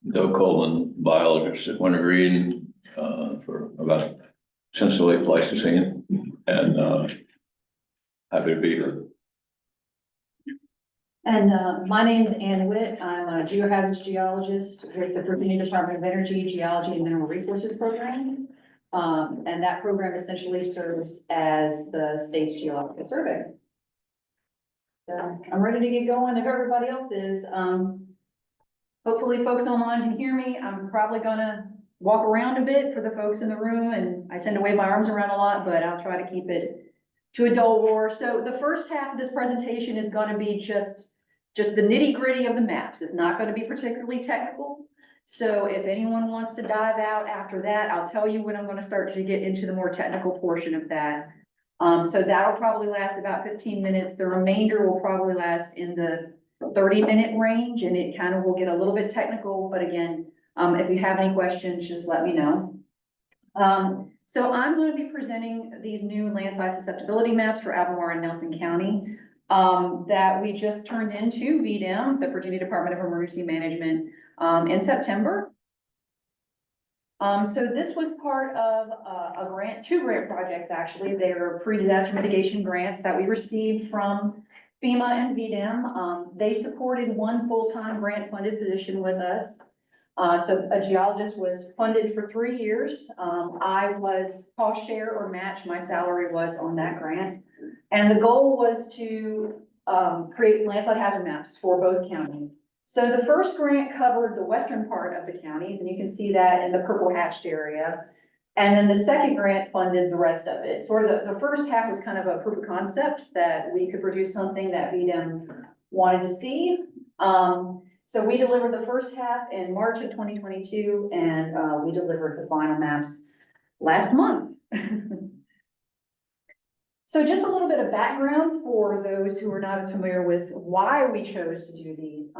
Doug Coleman, biologist at Winter Green, for about since the late Pleistocene, and happy to be here. And my name's Ann Witt. I'm a geohazards geologist with the Virginia Department of Energy, Geology, and Mineral Resources program. And that program essentially serves as the state's geological survey. So I'm ready to get going if everybody else is. Hopefully folks online can hear me. I'm probably gonna walk around a bit for the folks in the room, and I tend to wave my arms around a lot, but I'll try to keep it to a dull roar. So the first half of this presentation is gonna be just the nitty gritty of the maps. It's not gonna be particularly technical. So if anyone wants to dive out after that, I'll tell you when I'm gonna start to get into the more technical portion of that. So that'll probably last about 15 minutes. The remainder will probably last in the 30-minute range, and it kind of will get a little bit technical, but again, if you have any questions, just let me know. So I'm going to be presenting these new landslide susceptibility maps for Albemarle and Nelson County that we just turned into VDEM, the Virginia Department of Emergency Management, in September. So this was part of a grant, two grant projects actually. They were pre-disaster mitigation grants that we received from FEMA and VDEM. They supported one full-time grant-funded position with us. So a geologist was funded for 3 years. I was cost share or match, my salary was on that grant. And the goal was to create landslide hazard maps for both counties. So the first grant covered the western part of the counties, and you can see that in the purple hatched area. And then the second grant funded the rest of it. Sort of the first half was kind of a proof of concept that we could produce something that VDEM wanted to see. So we delivered the first half in March of 2022, and we delivered the final maps last month. So just a little bit of background for those who are not as familiar with why we chose to do these.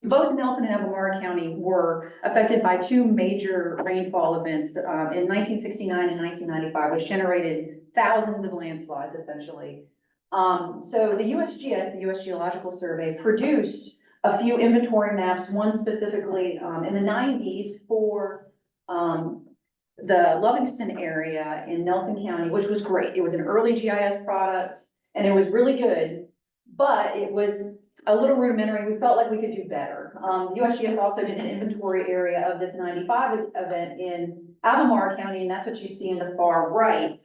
Both Nelson and Albemarle County were affected by two major rainfall events in 1969 and 1995, which generated thousands of landslides, essentially. So the USGS, the U.S. Geological Survey, produced a few inventory maps, one specifically in the 90s for the Livingston area in Nelson County, which was great. It was an early GIS product, and it was really good, but it was a little rudimentary. We felt like we could do better. USGS also did an inventory area of this 95 event in Albemarle County, and that's what you see in the far right.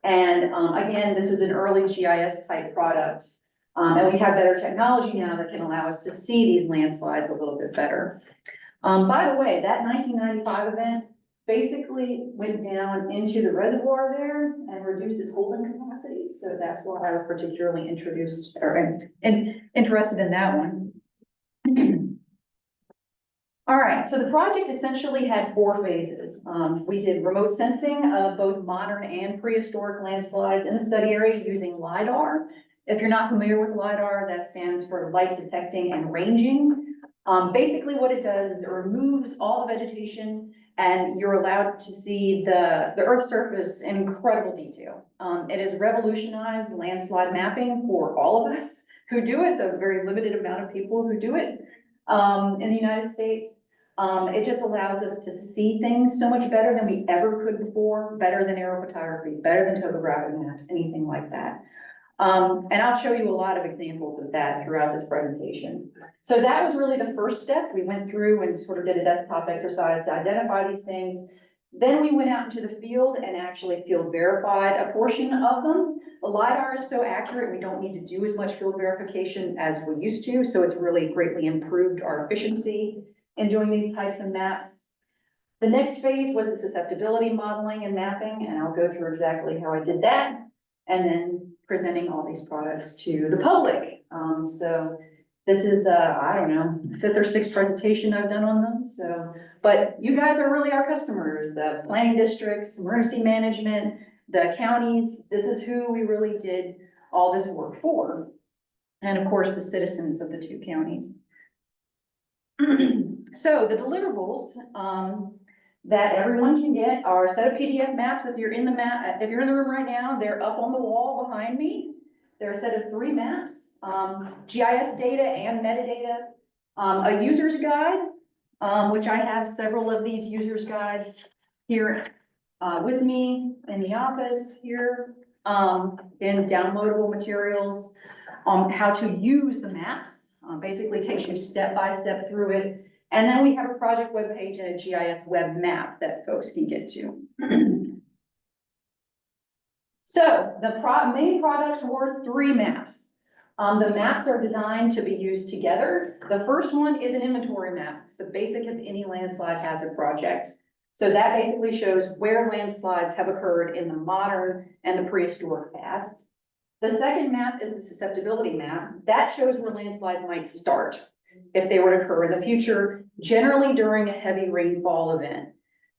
And again, this was an early GIS type product. And we have better technology now that can allow us to see these landslides a little bit better. By the way, that 1995 event basically went down into the reservoir there and reduced its holding capacity. So that's why I was particularly interested in that one. All right, so the project essentially had 4 phases. We did remote sensing of both modern and prehistoric landslides in the study area using LiDAR. If you're not familiar with LiDAR, that stands for light detecting and ranging. Basically what it does is it removes all the vegetation, and you're allowed to see the Earth's surface in incredible detail. It has revolutionized landslide mapping for all of us who do it, the very limited amount of people who do it in the United States. It just allows us to see things so much better than we ever could before, better than aerophotography, better than topographic maps, anything like that. And I'll show you a lot of examples of that throughout this presentation. So that was really the first step. We went through and sort of did a desktop exercise to identify these things. Then we went out into the field and actually field verified a portion of them. The LiDAR is so accurate, we don't need to do as much field verification as we used to. So it's really greatly improved our efficiency in doing these types of maps. The next phase was the susceptibility modeling and mapping, and I'll go through exactly how I did that. And then presenting all these products to the public. So this is, I don't know, 5th or 6th presentation I've done on them. So, but you guys are really our customers, the planning districts, emergency management, the counties. This is who we really did all this work for. And of course, the citizens of the 2 counties. So the deliverables, that everyone can get are a set of PDF maps. If you're in the room right now, they're up on the wall behind me. They're a set of 3 maps, GIS data and metadata, a user's guide, which I have several of these users guides here with me in the office here, in downloadable materials on how to use the maps. Basically takes you step by step through it. And then we have a project webpage and a GIS web map that folks can get to. So the main products were 3 maps. The maps are designed to be used together. The first one is an inventory map. It's the basic of any landslide hazard project. So that basically shows where landslides have occurred in the modern and the prehistoric past. The second map is the susceptibility map. That shows where landslides might start if they were to occur in the future, generally during a heavy rainfall event.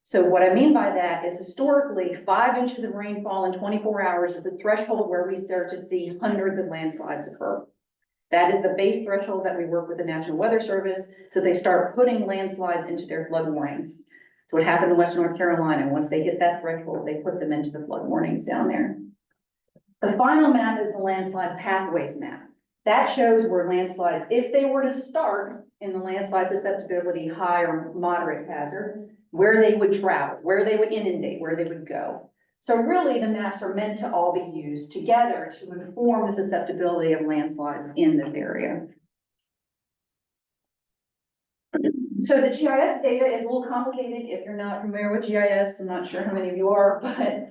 So what I mean by that is historically 5 inches of rainfall in 24 hours is the threshold where we start to see hundreds of landslides occur. That is the base threshold that we work with the National Weather Service, so they start putting landslides into their flood warnings. So what happened in Western North Carolina, once they hit that threshold, they put them into the flood warnings down there. The final map is the landslide pathways map. That shows where landslides, if they were to start in the landslide susceptibility high or moderate hazard, where they would travel, where they would inundate, where they would go. So really the maps are meant to all be used together to inform the susceptibility of landslides in this area. So the GIS data is a little complicated if you're not familiar with GIS. I'm not sure how many of you are, but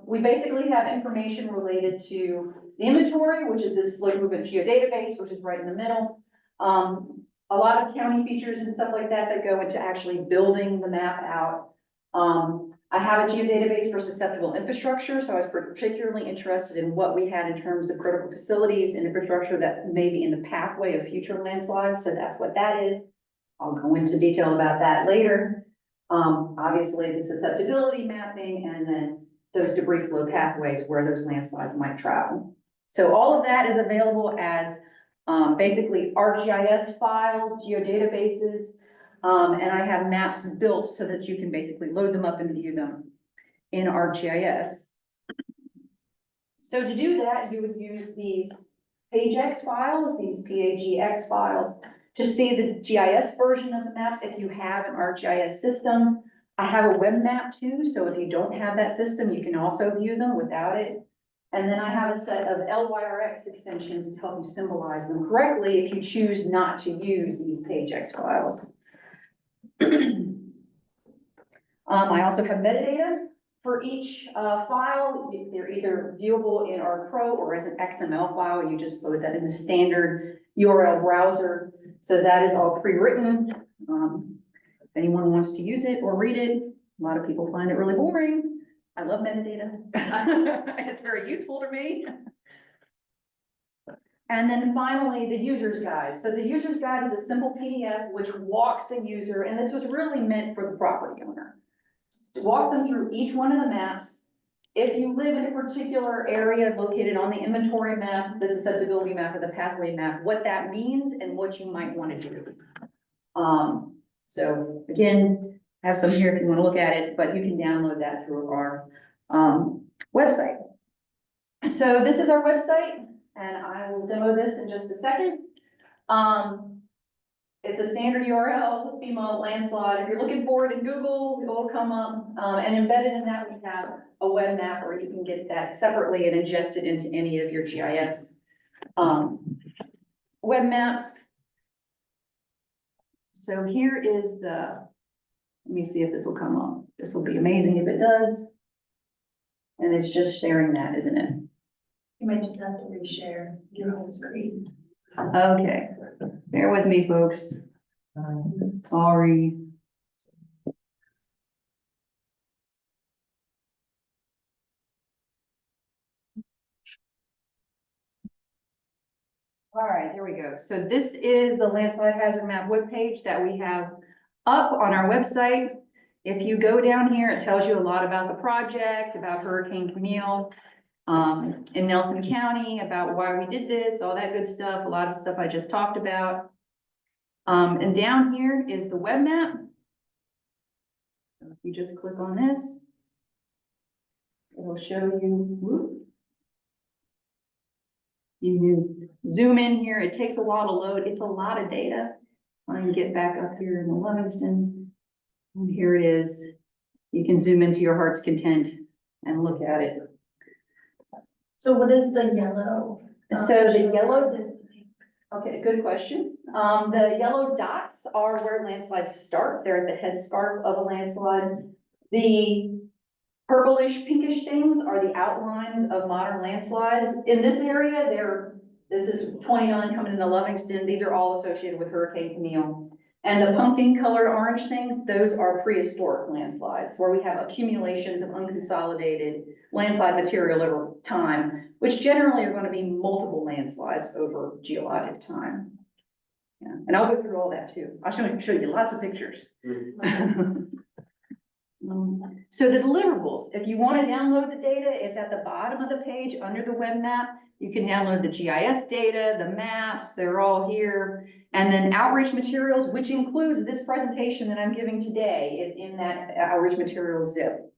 we basically have information related to the inventory, which is this slope movement geodatabase, which is right in the middle. A lot of county features and stuff like that that go into actually building the map out. I have a geodatabase for susceptible infrastructure, so I was particularly interested in what we had in terms of critical facilities and infrastructure that may be in the pathway of future landslides, so that's what that is. I'll go into detail about that later. Obviously the susceptibility mapping and then those debris flow pathways where those landslides might travel. So all of that is available as basically ArcGIS files, geodatabases, and I have maps built so that you can basically load them up and view them in ArcGIS. So to do that, you would use these PageX files, these PAGX files, to see the GIS version of the maps if you have an ArcGIS system. I have a web map too, so if you don't have that system, you can also view them without it. And then I have a set of LYRX extensions to help you symbolize them correctly if you choose not to use these PageX files. I also have metadata for each file. They're either viewable in ArcPro or as an XML file. You just load that in the standard URL browser. So that is all pre-written. If anyone wants to use it or read it, a lot of people find it really boring. I love metadata. It's very useful to me. And then finally, the user's guide. So the user's guide is a simple PDF which walks a user, and this was really meant for the property owner. It walks them through each one of the maps. If you live in a particular area located on the inventory map, the susceptibility map, or the pathway map, what that means and what you might want to do. So again, I have some here if you want to look at it, but you can download that through our website. So this is our website, and I will demo this in just a second. It's a standard URL, FEMA landslide. If you're looking for it in Google, it will come up. And embedded in that, we have a web map where you can get that separately and ingest it into any of your GIS web maps. So here is let me see if this will come up. This will be amazing if it does. And it's just sharing that, isn't it? You might just have to reshare your whole screen. Okay, bear with me, folks. Sorry. All right, here we go. So this is the landslide hazard map webpage that we have up on our website. If you go down here, it tells you a lot about the project, about Hurricane Camille in Nelson County, about why we did this, all that good stuff, a lot of the stuff I just talked about. And down here is the web map. So if you just click on this, it'll show you, whoop. You zoom in here, it takes a while to load, it's a lot of data. I can get back up here in the Livingston. And here it is. You can zoom into your heart's content and look at it. So what is the yellow? So the yellows is, okay, good question. The yellow dots are where landslides start. They're at the headscarf of a landslide. The purplish pinkish things are the outlines of modern landslides. In this area, this is 29 coming into Livingston. These are all associated with Hurricane Camille. And the pumpkin colored orange things, those are prehistoric landslides where we have accumulations of unconsolidated landslide material over time, which generally are going to be multiple landslides over geologic time. Yeah, and I'll go through all that too. I'll show you lots of pictures. So the deliverables, if you want to download the data, it's at the bottom of the page under the web map. You can download the GIS data, the maps, they're all here. And then outreach materials, which includes this presentation that I'm giving today, is in that outreach materials zip.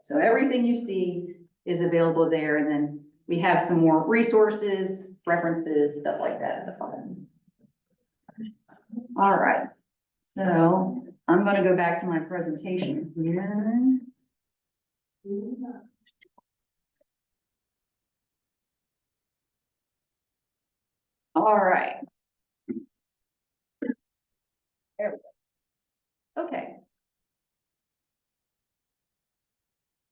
So everything you see is available there. And then we have some more resources, references, stuff like that at the bottom. All right, so I'm going to go back to my presentation here. All right. There we go. Okay.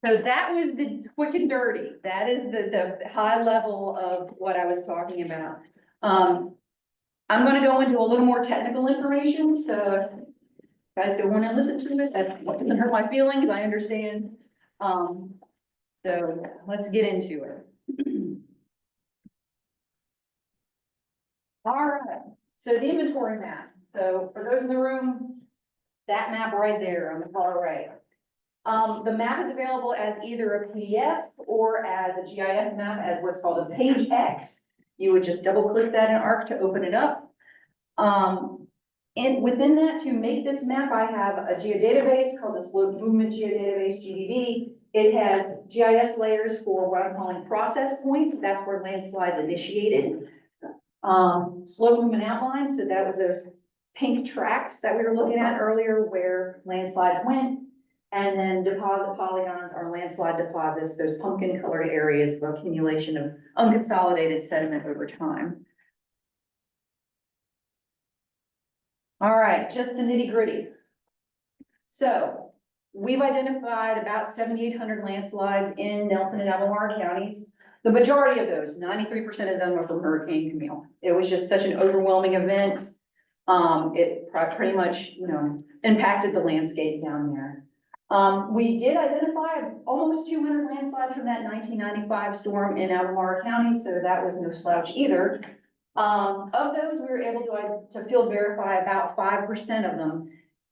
So that was the quick and dirty. That is the high level of what I was talking about. I'm going to go into a little more technical information. So if you guys don't want to listen to it, that doesn't hurt my feelings. I understand. So let's get into it. All right. So the inventory map. So for those in the room, that map right there on the far right. The map is available as either a PDF or as a GIS map as what's called a page X. You would just double click that in ARC to open it up. And within that, to make this map, I have a geodatabase called the Slope Movement Geodatabase, GDB. It has GIS layers for what I'm calling process points. That's where landslides initiated. Slope movement outlines, so that was those pink tracks that we were looking at earlier where landslides went. And then deposit polygons are landslide deposits, those pumpkin colored areas of accumulation of unconsolidated sediment over time. All right, just the nitty gritty. So we've identified about 7,800 landslides in Nelson and Albemarle counties. The majority of those, 93% of them are from Hurricane Camille. It was just such an overwhelming event. It pretty much, impacted the landscape down there. We did identify almost 200 landslides from that 1995 storm in Albemarle County, so that was no slouch either. Of those, we were able to field verify about 5% of them.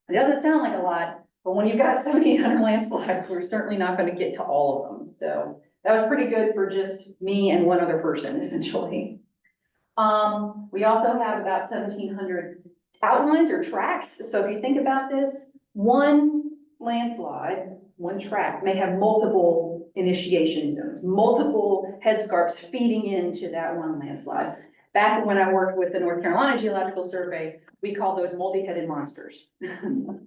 It doesn't sound like a lot, but when you've got 7,800 landslides, we're certainly not going to get to all of them. So that was pretty good for just me and one other person, essentially. We also have about 1,700 outlines or tracks. So if you think about this, one landslide, one track may have multiple initiation zones, multiple headscarps feeding into that one landslide. Back when I worked with the North Carolina Geological Survey, we call those multi-headed monsters. And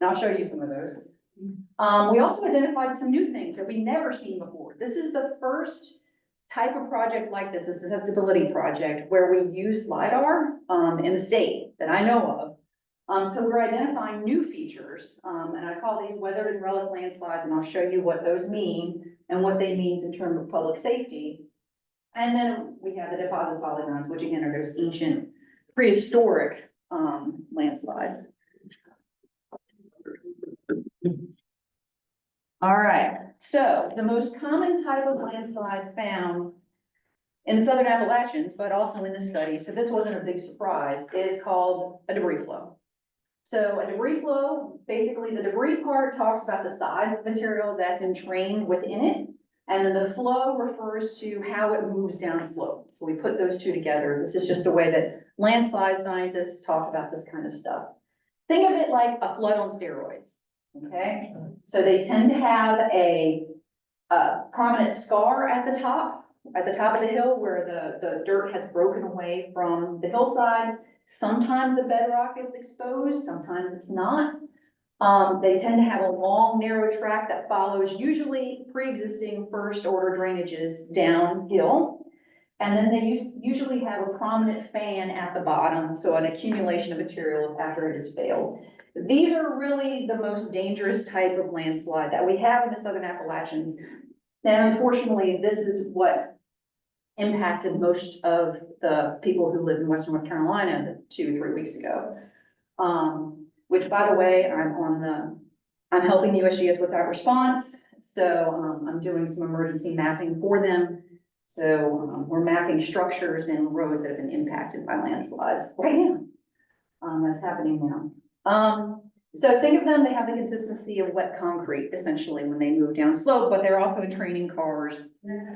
I'll show you some of those. We also identified some new things that we've never seen before. This is the first type of project like this, a susceptibility project, where we use LiDAR in the state that I know of. So we're identifying new features, and I call these weathered and relic landslides, and I'll show you what those mean and what they mean in terms of public safety. And then we have the deposit polygons, which again are those ancient prehistoric landslides. All right, so the most common type of landslide found in the Southern Appalachians, but also in the study, so this wasn't a big surprise, is called a debris flow. So a debris flow, basically the debris part talks about the size of the material that's entrained within it, and then the flow refers to how it moves down slope. So we put those two together. This is just a way that landslide scientists talk about this kind of stuff. Think of it like a flood on steroids, okay? So they tend to have a prominent scar at the top of the hill where the dirt has broken away from the hillside. Sometimes the bedrock is exposed, sometimes it's not. They tend to have a long, narrow track that follows usually pre-existing first order drainages downhill. And then they usually have a prominent fan at the bottom, so an accumulation of material after it has failed. These are really the most dangerous type of landslide that we have in the Southern Appalachians. And unfortunately, this is what impacted most of the people who live in Western North Carolina 2 or 3 weeks ago. Which, by the way, I'm helping the USGS with that response. So, I'm doing some emergency mapping for them. So, we're mapping structures and roads that have been impacted by landslides right now. That's happening now. So think of them, they have the consistency of wet concrete essentially when they move down slope, but they're also training cars,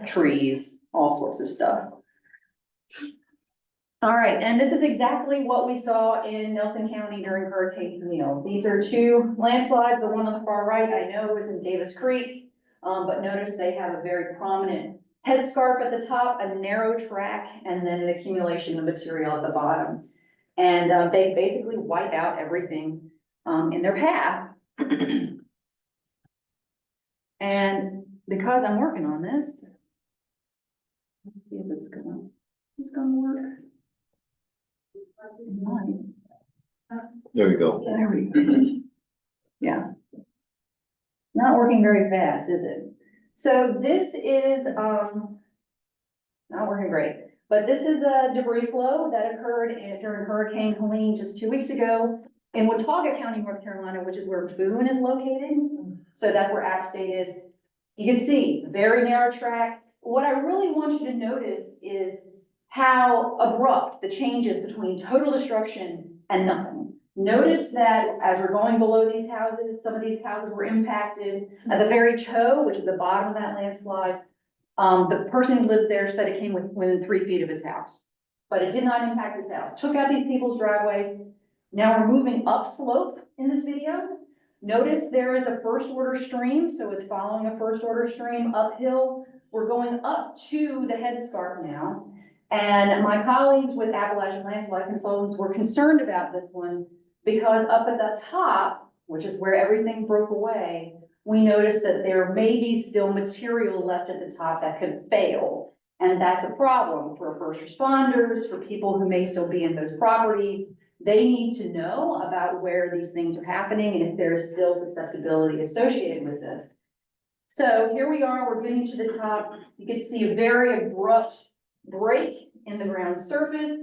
trees, all sorts of stuff. All right, and this is exactly what we saw in Nelson County during Hurricane Camille. These are 2 landslides. The one on the far right, I know was in Davis Creek, but notice they have a very prominent headscarp at the top, a narrow track, and then an accumulation of material at the bottom. And they basically wipe out everything in their path. And because I'm working on this, let's see if it's gonna work. There we go. There we go. Yeah. Not working very fast, is it? So this is, not working great, but this is a debris flow that occurred during Hurricane Helene just 2 weeks ago in Watauga County, North Carolina, which is where Boone is located. So that's where App State is. You can see very narrow track. What I really want you to notice is how abrupt the changes between total destruction and nothing. Notice that as we're going below these houses, some of these houses were impacted. At the very toe, which is the bottom of that landslide, the person who lived there said it came within 3 feet of his house, but it did not impact his house. Took out these people's driveways. Now we're moving upslope in this video. Notice there is a first order stream, so it's following a first order stream uphill. We're going up to the headscarp now. And my colleagues with Appalachian Landslide Consultants were concerned about this one because up at the top, which is where everything broke away, we noticed that there may be still material left at the top that could fail. And that's a problem for first responders, for people who may still be in those properties. They need to know about where these things are happening and if there's still susceptibility associated with this. So here we are, we're getting to the top. You can see a very abrupt break in the ground surface.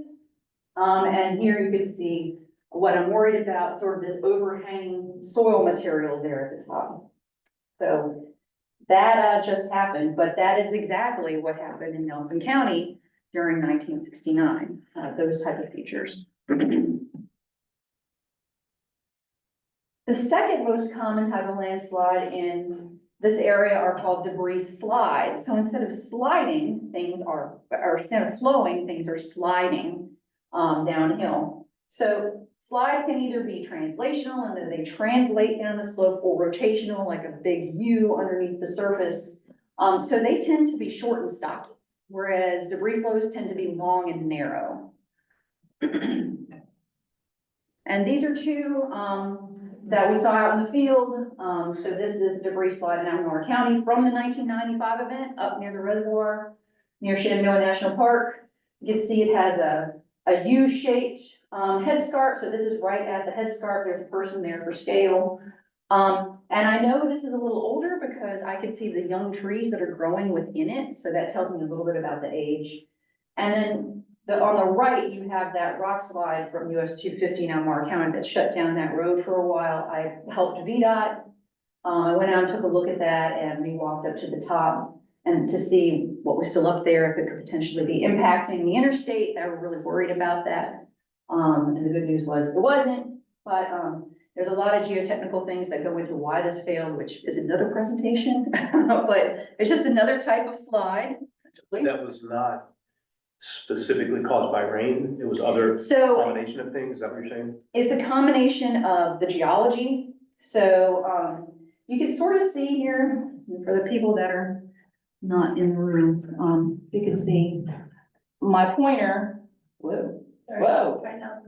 And here you can see what I'm worried about, sort of this overhanging soil material there at the top. So that just happened, but that is exactly what happened in Nelson County during 1969, those type of features. The second most common type of landslide in this area are called debris slides. So instead of sliding, or instead of flowing, things are sliding downhill. So slides can either be translational and that they translate down the slope, or rotational, like a big U underneath the surface. So they tend to be short and stocky, whereas debris flows tend to be long and narrow. And these are 2 that we saw out in the field. So this is debris slide in Albemarle County from the 1995 event up near the reservoir, near Shenandoah National Park. You can see it has a U-shaped headscarp. So this is right at the headscarp. There's a person there for scale. And I know this is a little older because I can see the young trees that are growing within it. So that tells me a little bit about the age. And then on the right, you have that rock slide from US 250 in Albemarle County that shut down that road for a while. I helped VDOT. I went out and took a look at that, and we walked up to the top and to see what was still up there, if it could potentially be impacting the interstate. They were really worried about that. And the good news was it wasn't, but there's a lot of geotechnical things that go into why this failed, which is another presentation, but it's just another type of slide. That was not specifically caused by rain, it was other combination of things, is that what you're saying? It's a combination of the geology. So you can sort of see here, for the people that are not in the room, you can see my pointer. Whoa, whoa. Right now.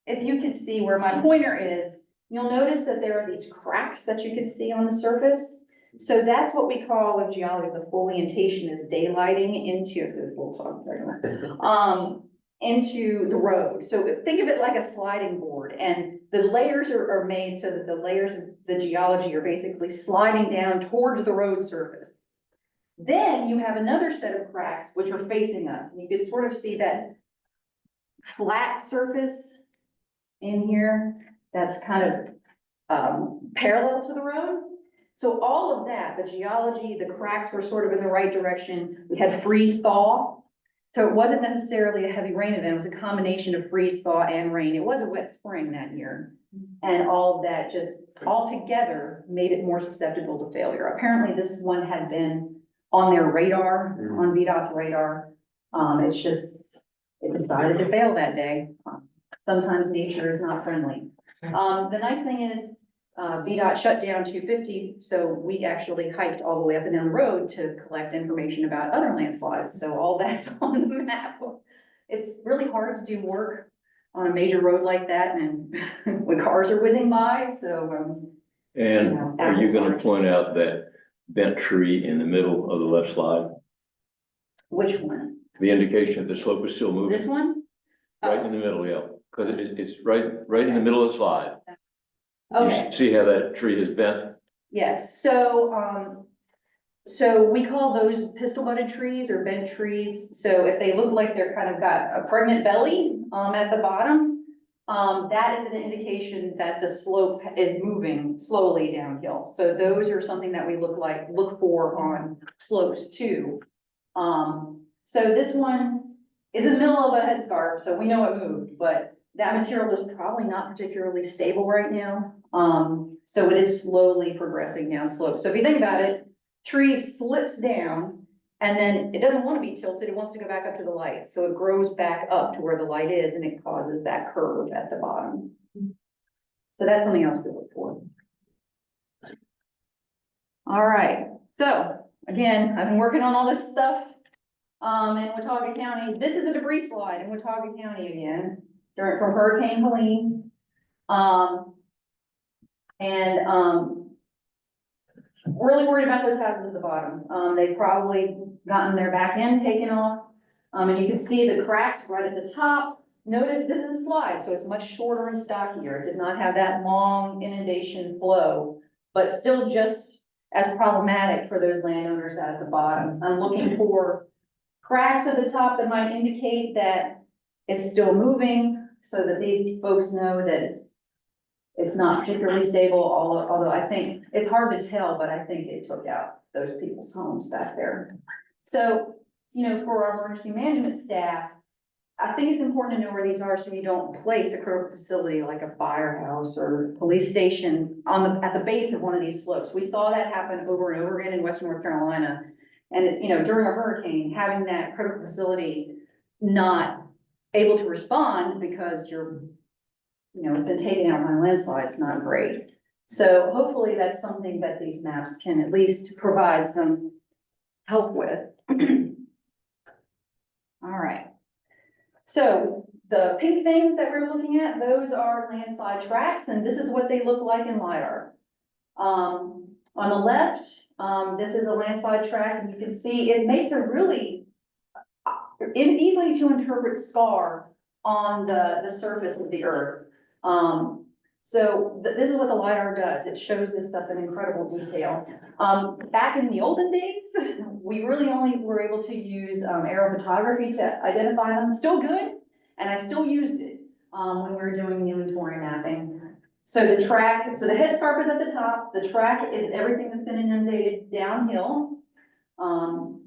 If you could see where my pointer is, you'll notice that there are these cracks that you can see on the surface. So that's what we call in geology, the foliation is daylighting into, so this little talk, into the road. So think of it like a sliding board, and the layers are made so that the layers of the geology are basically sliding down towards the road surface. Then you have another set of cracks which are facing us, and you can sort of see that flat surface in here that's kind of parallel to the road. So all of that, the geology, the cracks were sort of in the right direction. We had freeze thaw. So it wasn't necessarily a heavy rain event. It was a combination of freeze thaw and rain. It was a wet spring that year. And all of that just all together made it more susceptible to failure. Apparently this one had been on their radar, on VDOT's radar. It's just, it decided to fail that day. Sometimes nature is not friendly. The nice thing is, VDOT shut down 250, so we actually hiked all the way up and down the road to collect information about other landslides. So all that's on the map. It's really hard to do work on a major road like that, and when cars are whizzing by, so. And are you gonna point out that bent tree in the middle of the left slide? Which one? The indication that the slope is still moving? This one? Right in the middle, yeah, because it's right in the middle of the slide. Okay. You see how that tree is bent? Yes, so, so we call those pistol butted trees or bent trees. So if they look like they're kind of got a pregnant belly, at the bottom, that is an indication that the slope is moving slowly downhill. So those are something that we look for on slopes too. So this one is in the middle of a headscarp, so we know it moved, but that material is probably not particularly stable right now. So it is slowly progressing down slope. So if you think about it, tree slips down and then it doesn't want to be tilted. It wants to go back up to the light. So it grows back up to where the light is and it causes that curve at the bottom. So that's something else we look for. All right. So again, I've been working on all this stuff in Watauga County. This is a debris slide in Watauga County again, from Hurricane Helene. Really worried about those houses at the bottom. They've probably gotten their back end taken off. And you can see the cracks right at the top. Notice this is a slide, so it's much shorter and stockier. It does not have that long inundation flow, but still just as problematic for those landowners at the bottom. I'm looking for cracks at the top that might indicate that it's still moving so that these folks know that it's not particularly stable, although I think it's hard to tell, but I think it took out those people's homes back there. So, you know, for our emergency management staff, I think it's important to know where these are so you don't place a critical facility like a firehouse or police station at the base of one of these slopes. We saw that happen over and over again in Western North Carolina. And, you know, during a hurricane, having that critical facility not able to respond because it's been taken out by a landslide, it's not great. So hopefully that's something that these maps can at least provide some help with. All right. So the pink things that we're looking at, those are landslide tracks, and this is what they look like in LiDAR. On the left, this is a landslide track, and you can see it makes a really easily to interpret scar on the surface of the earth. This is what the LiDAR does. It shows this stuff in incredible detail. Back in the olden days, we really only were able to use aerophotography to identify them. Still good, and I still used it when we were doing the inventory mapping. So the headscarp is at the top. The track is everything that's been inundated downhill. And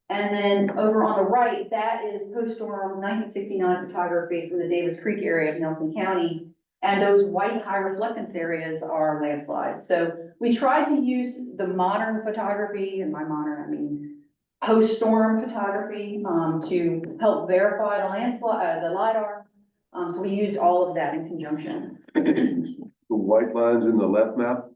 then over on the right, that is post-storm 1969 photography from the Davis Creek area of Nelson County. And those white high reflectance areas are landslides. So we tried to use the modern photography, and by modern, I mean post-storm photography, to help verify the landslide, the LiDAR. So we used all of that in conjunction. The white lines in the left map?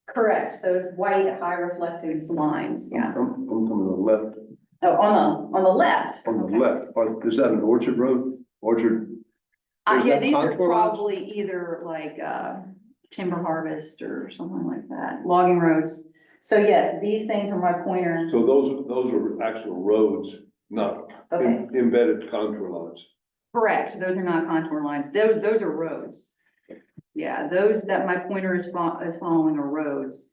Correct, those white high reflectance lines, yeah. I'm from the left. Oh, on the left. on the Okay. left. Is that an Orchard Road? Orchard? Is Yeah, that these are contour lines? probably either like, timber harvest or something like that, logging roads. So yes, these things are my pointer. So those are actual roads, not Okay, embedded contour lines. correct. Those are not contour lines. Those are roads. Yeah, those that my pointer is following are roads.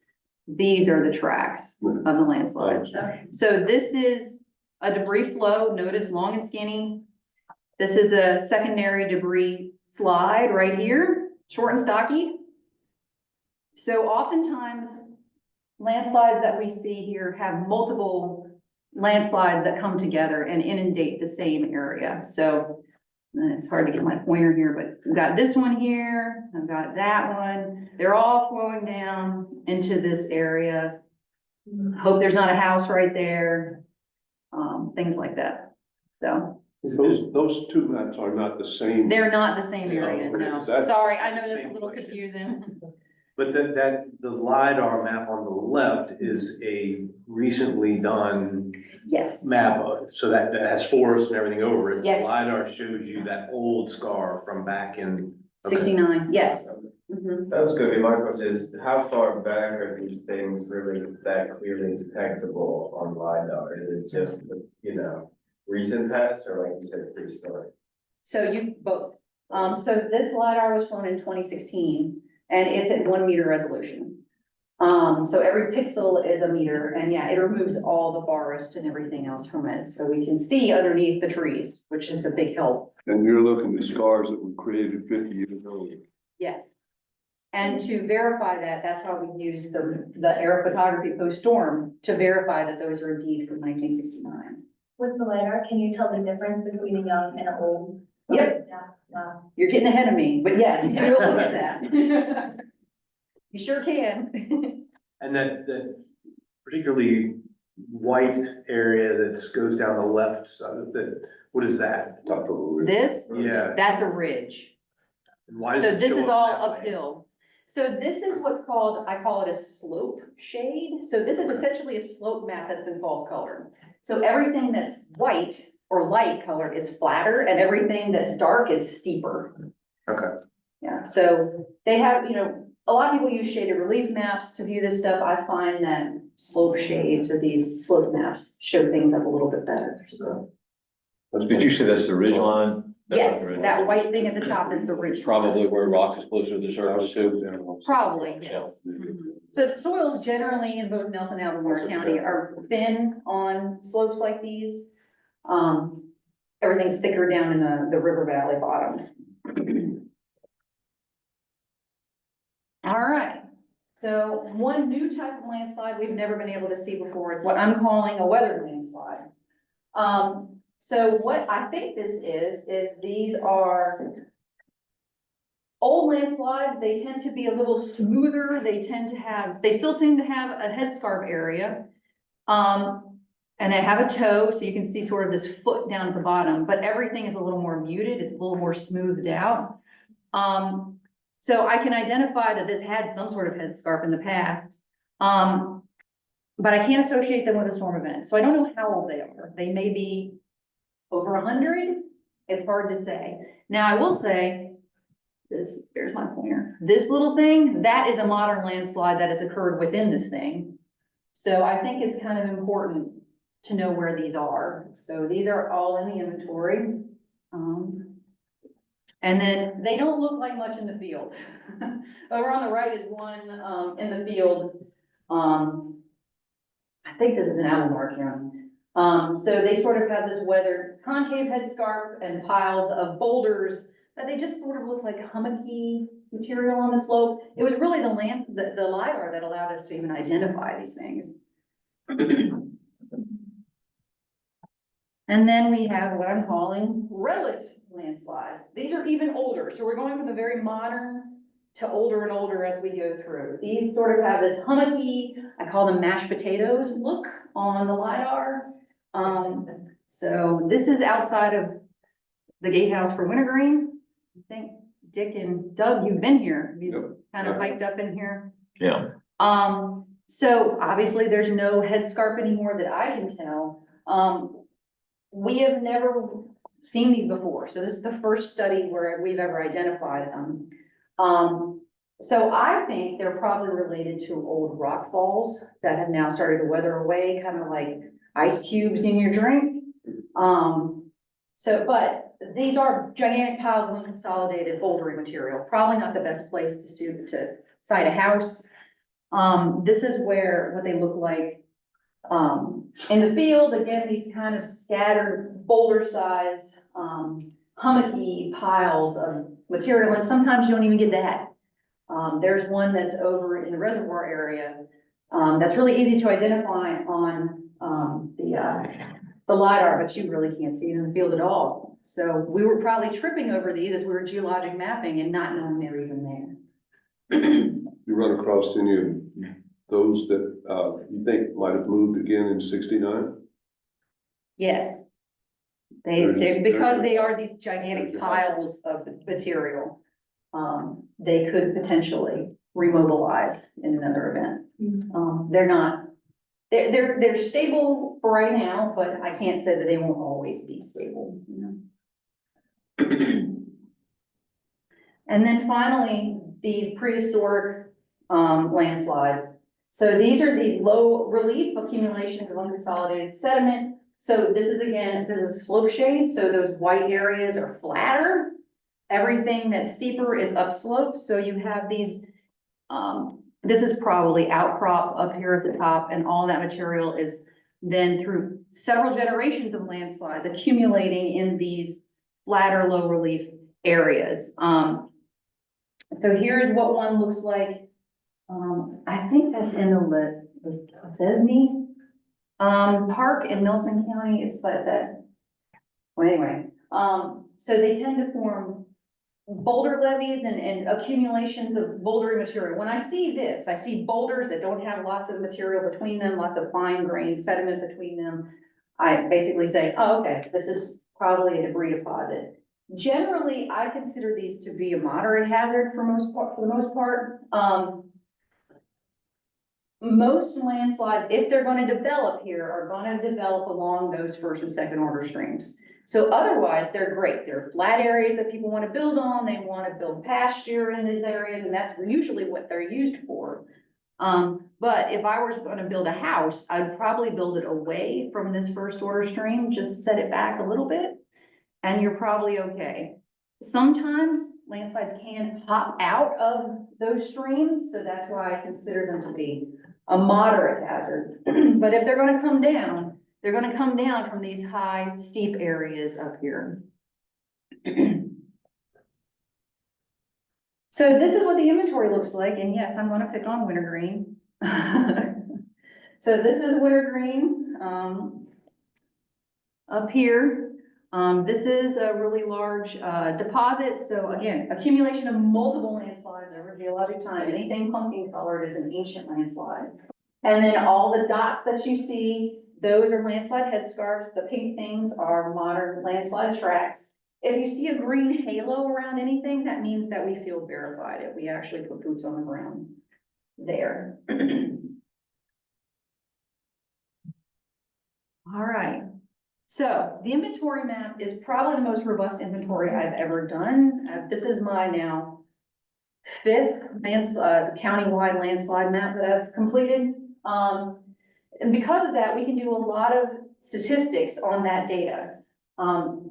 These are the tracks of the landslides. So this is a debris flow, notice long and skinny. This is a secondary debris slide right here, short and stocky. So oftentimes landslides that we see here have multiple landslides that come together and inundate the same area. So it's hard to get my pointer here, but we've got this one here, I've got that one. They're all flowing down into this area. Hope there's not a house right there, things like that. So Those two maps are not the same. they're not the same area, Okay, no. that's- Sorry, I know that's a Same little question. confusing. But the LiDAR map on the left is a recently done Yes, map, so that has forest and everything over it. Yes. LiDAR shows you that old scar from back in. 69, yes. Mhm. That was gonna be my question, is how far back are these things really that clearly detectable on LiDAR? Is it just, recent past, or like you said, prehistoric? So you both. So this LiDAR was flown in 2016 and it's at 1 meter resolution. So every pixel is a meter and yeah, it removes all the forest and everything else from it. So we can see underneath the trees, which is a big help. And you're looking at scars that were created 50 years earlier. Yes. And to verify that, that's why we use the aerophotography post-storm to verify that those are indeed from 1969. With the LiDAR, can you tell the difference between a young and an old? Yep. Yeah, wow. You're getting ahead of me, but yes, we'll look at that. You sure can. And that particularly white area that goes down the left side of what is that? Top of the ridge. This, Yeah. that's a ridge. And why does So it this show is up all that way? uphill. So this is what's called, I call it a slope shade. So this is essentially a slope map that's been false colored. So everything that's white or light color is flatter and everything that's dark is steeper. Okay. Yeah, so they have, a lot of people use shaded relief maps to view this stuff. I find that slope shades or these slope maps show things up a little bit better, so. Did you say that's the ridge line? Yes, that white thing at the top is the ridge. Probably where rocks is closer to the surface too. Probably, yes. Mhm. So the soils generally in both Nelson and Albemarle County are thin on slopes like these. Everything's thicker down in the river valley bottoms. All right, so one new type of landslide we've never been able to see before is what I'm calling a weathered landslide. So what I think this is these are old landslides. They tend to be a little smoother. They still seem to have a headscarp area. And they have a toe, so you can see sort of this foot down at the bottom, but everything is a little more muted. It's a little more smoothed out. So I can identify that this had some sort of headscarp in the past. But I can't associate them with a storm event. So I don't know how old they are. They may be over 100. It's hard to say. Now I will say there's my pointer. This little thing, that is a modern landslide that has occurred within this thing. So I think it's kind of important to know where these are. So these are all in the inventory. And then they don't look like much in the field. Over on the right is one in the field. I think this is in Albemarle County. So they sort of have this weathered concave headscarp and piles of boulders, but they just sort of look like hummocky material on the slope. It was really the LiDAR that allowed us to even identify these things. And then we have what I'm calling relic landslides. These are even older. So we're going from the very modern to older and older as we go through. These sort of have this hummocky, I call them mashed potatoes look on the LiDAR. So this is outside of the gatehouse for Wintergreen. I think Dick and Doug, you've been here. You've kind of hiked up in here. Yeah. So obviously there's no headscarp anymore that I can tell. We have never seen these before, so this is the first study where we've ever identified them. So I think they're probably related to old rock falls that have now started to weather away, kind of like ice cubes in your drink. But these are gigantic piles of unconsolidated bouldering material, probably not the best place to site a house. This is what they look like in the field. Again, these kind of scattered boulder-sized, hummocky piles of material, and sometimes you don't even get that. There's one that's over in the reservoir area, that's really easy to identify on, the LiDAR, but you really can't see it in the field at all. So we were probably tripping over these as we were geologic mapping and not knowing they were even there. You run across any of those that, you think might have moved again in 69? Yes. Because they are these gigantic piles of material, they could potentially remobilize in another event. They're stable for right now, but I can't say that they won't always be stable, you know. And then finally, these prehistoric, landslides. So these are these low relief accumulations of unconsolidated sediment. So this is slope shade, so those white areas are flatter. Everything that's steeper is upslope, so you have these, this is probably outcrop up here at the top, and all that material is then through several generations of landslides accumulating in these flatter, low relief areas. So here's what one looks like. I think that's in the Lesesne Park in Nelson County. It's like that. Well, anyway, so they tend to form boulder levees and accumulations of bouldery material. When I see this, I see boulders that don't have lots of material between them, lots of fine grained sediment between them. I basically say, oh, okay, this is probably a debris deposit. Generally, I consider these to be a moderate hazard for the most part. Most landslides, if they're going to develop here, are going to develop along those first and second order streams. So otherwise, they're great. They're flat areas that people want to build on. They want to build pasture in these areas, and that's usually what they're used for. But if I was going to build a house, I'd probably build it away from this first order stream, just set it back a little bit, and you're probably okay. Sometimes landslides can pop out of those streams, so that's why I consider them to be a moderate hazard. But if they're going to come down, they're going to come down from these high, steep areas up here. So this is what the inventory looks like, and yes, I'm going to pick on wintergreen. So this is wintergreen up here. This is a really large deposit. So again, accumulation of multiple landslides over geologic time. Anything pumpkin colored is an ancient landslide. And then all the dots that you see, those are landslide headscarps. The pink things are modern landslide tracks. If you see a green halo around anything, that means that we feel verified it. We actually put boots on the ground there. All right. So the inventory map is probably the most robust inventory I've ever done. This is my now 5th countywide landslide map that I've completed. And because of that, we can do a lot of statistics on that data.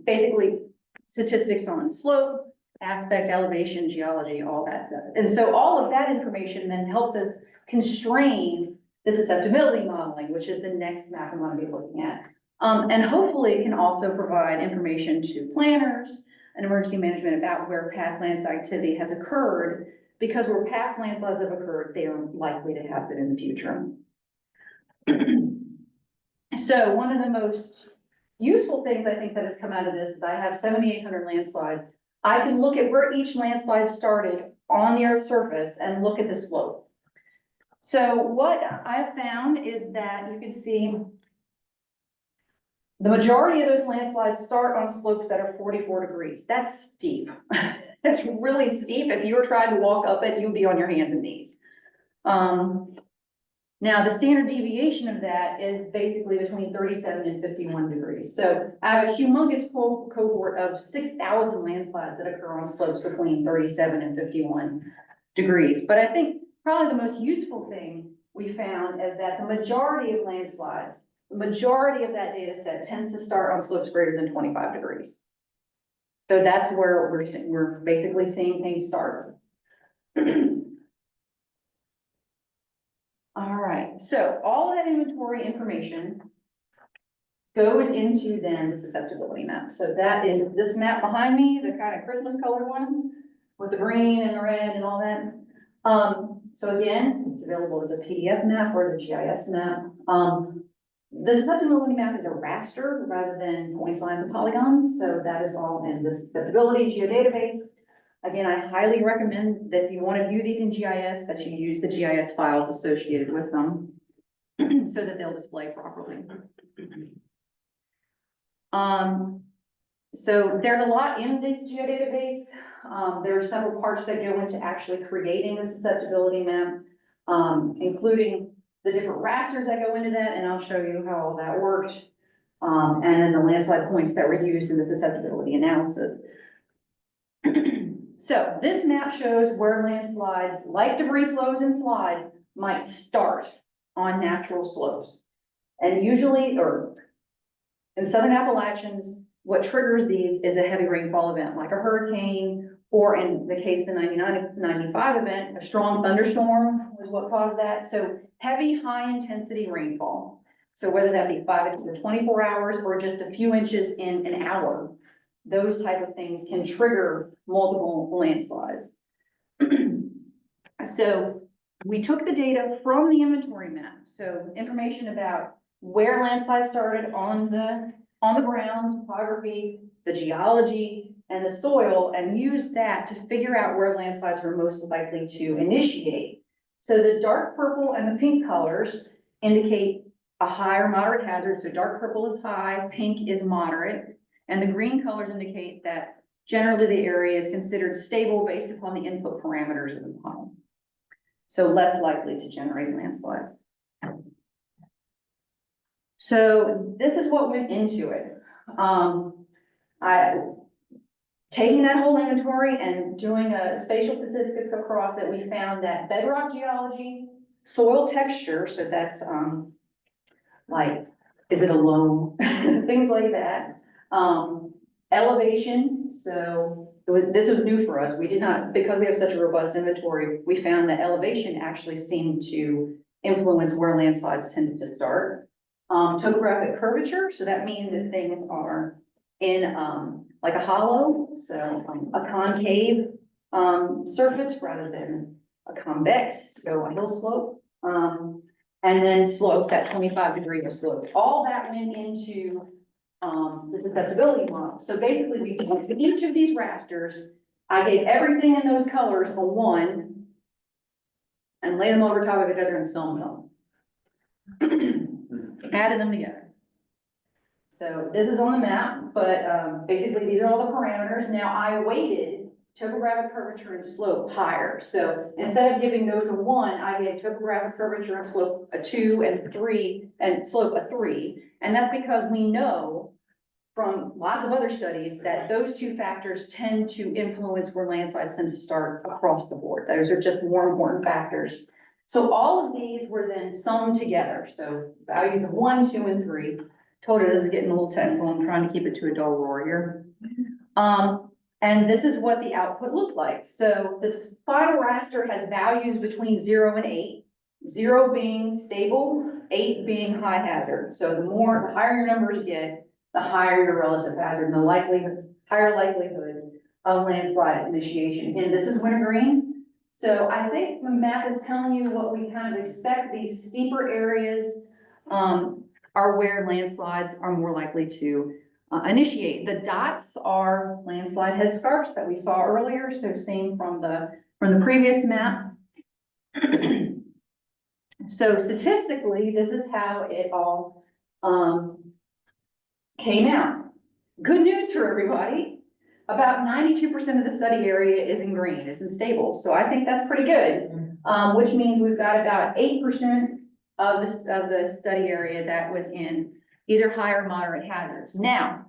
Basically statistics on slope, aspect, elevation, geology, all that stuff. And so all of that information then helps us constrain the susceptibility modeling, which is the next map I'm going to be looking at. And hopefully it can also provide information to planners and emergency management about where past landslide activity has occurred, because where past landslides have occurred, they are likely to happen in the future. So one of the most useful things I think that has come out of this is I have 7,800 landslides. I can look at where each landslide started on the Earth's surface and look at the slope. So what I've found is that you can see the majority of those landslides start on slopes that are 44 degrees. That's steep. That's really steep. If you were trying to walk up it, you'd be on your hands and knees. Now, the standard deviation of that is basically between 37 and 51 degrees. So I have a humongous cohort of 6,000 landslides that occur on slopes between 37 and 51 degrees. But I think probably the most useful thing we found is that the majority of landslides, the majority of that data set tends to start on slopes greater than 25 degrees. So that's where we're basically seeing things start. All right, so all of that inventory information goes into then the susceptibility map. So that is this map behind me, the kind of Christmas colored one with the green and the red and all that. So again, it's available as a PDF map or as a GIS map. The susceptibility map is a raster rather than points, lines, and polygons. So that is all in the susceptibility geodatabase. Again, I highly recommend that if you want to view these in GIS, that you use the GIS files associated with them so that they'll display properly. So there's a lot in this geodatabase. There are several parts that go into actually creating the susceptibility map, including the different rasters that go into that, and I'll show you how all that worked. And then the landslide points that were used in the susceptibility analysis. So this map shows where landslides, like debris flows and slides, might start on natural slopes. And usually, or in Southern Appalachians, what triggers these is a heavy rainfall event, like a hurricane, or in the case of the 99-95 event, a strong thunderstorm was what caused that. So heavy, high-intensity rainfall. So whether that be 5 to 24 hours or just a few inches in an hour, those type of things can trigger multiple landslides. So we took the data from the inventory map. So information about where landslides started on the ground, topography, the geology, and the soil, and used that to figure out where landslides were most likely to initiate. So the dark purple and the pink colors indicate a high or moderate hazard. So dark purple is high, pink is moderate. And the green colors indicate that generally the area is considered stable based upon the input parameters of the model. So less likely to generate landslides. So this is what went into it. Taking that whole inventory and doing a spatial statistics across it, we found that bedrock geology, soil texture, so that's like, is it a loam? Things like that. Elevation, so this was new for us. We did not, because we have such a robust inventory, we found that elevation actually seemed to influence where landslides tended to start. Topographic curvature, so that means if things are in like a hollow, so a concave surface rather than a convex, so a hill slope. And then slope, that 25 degrees of slope. All that went into the susceptibility model. So basically, we took each of these rasters, I gave everything in those colors a 1, and lay them over top of each other and sum them. Added them together. So this is on the map, but basically these are all the parameters. Now I weighted topographic curvature and slope higher. So instead of giving those a 1, I gave topographic curvature and slope a 2 and 3 and slope a 3. And that's because we know from lots of other studies that those two factors tend to influence where landslides tend to start across the board. Those are just more important factors. So all of these were then summed together. So values of 1, 2, and 3. Told you this is getting a little technical. I'm trying to keep it to a dull roar here. And this is what the output looked like. So this final raster has values between 0 and 8. 0 being stable, 8 being high hazard. So the higher your numbers get, the higher your relative hazard, and the higher likelihood of landslide initiation. And this is wintergreen. So I think the map is telling you what we kind of expect. These steeper areas are where landslides are more likely to initiate. The dots are landslide headscarps that we saw earlier. So same from the previous map. So statistically, this is how it all came out. Good news for everybody. About 92% of the study area is in green, is in stable. So I think that's pretty good, which means we've got about 8% of the study area that was in either high or moderate hazards. Now,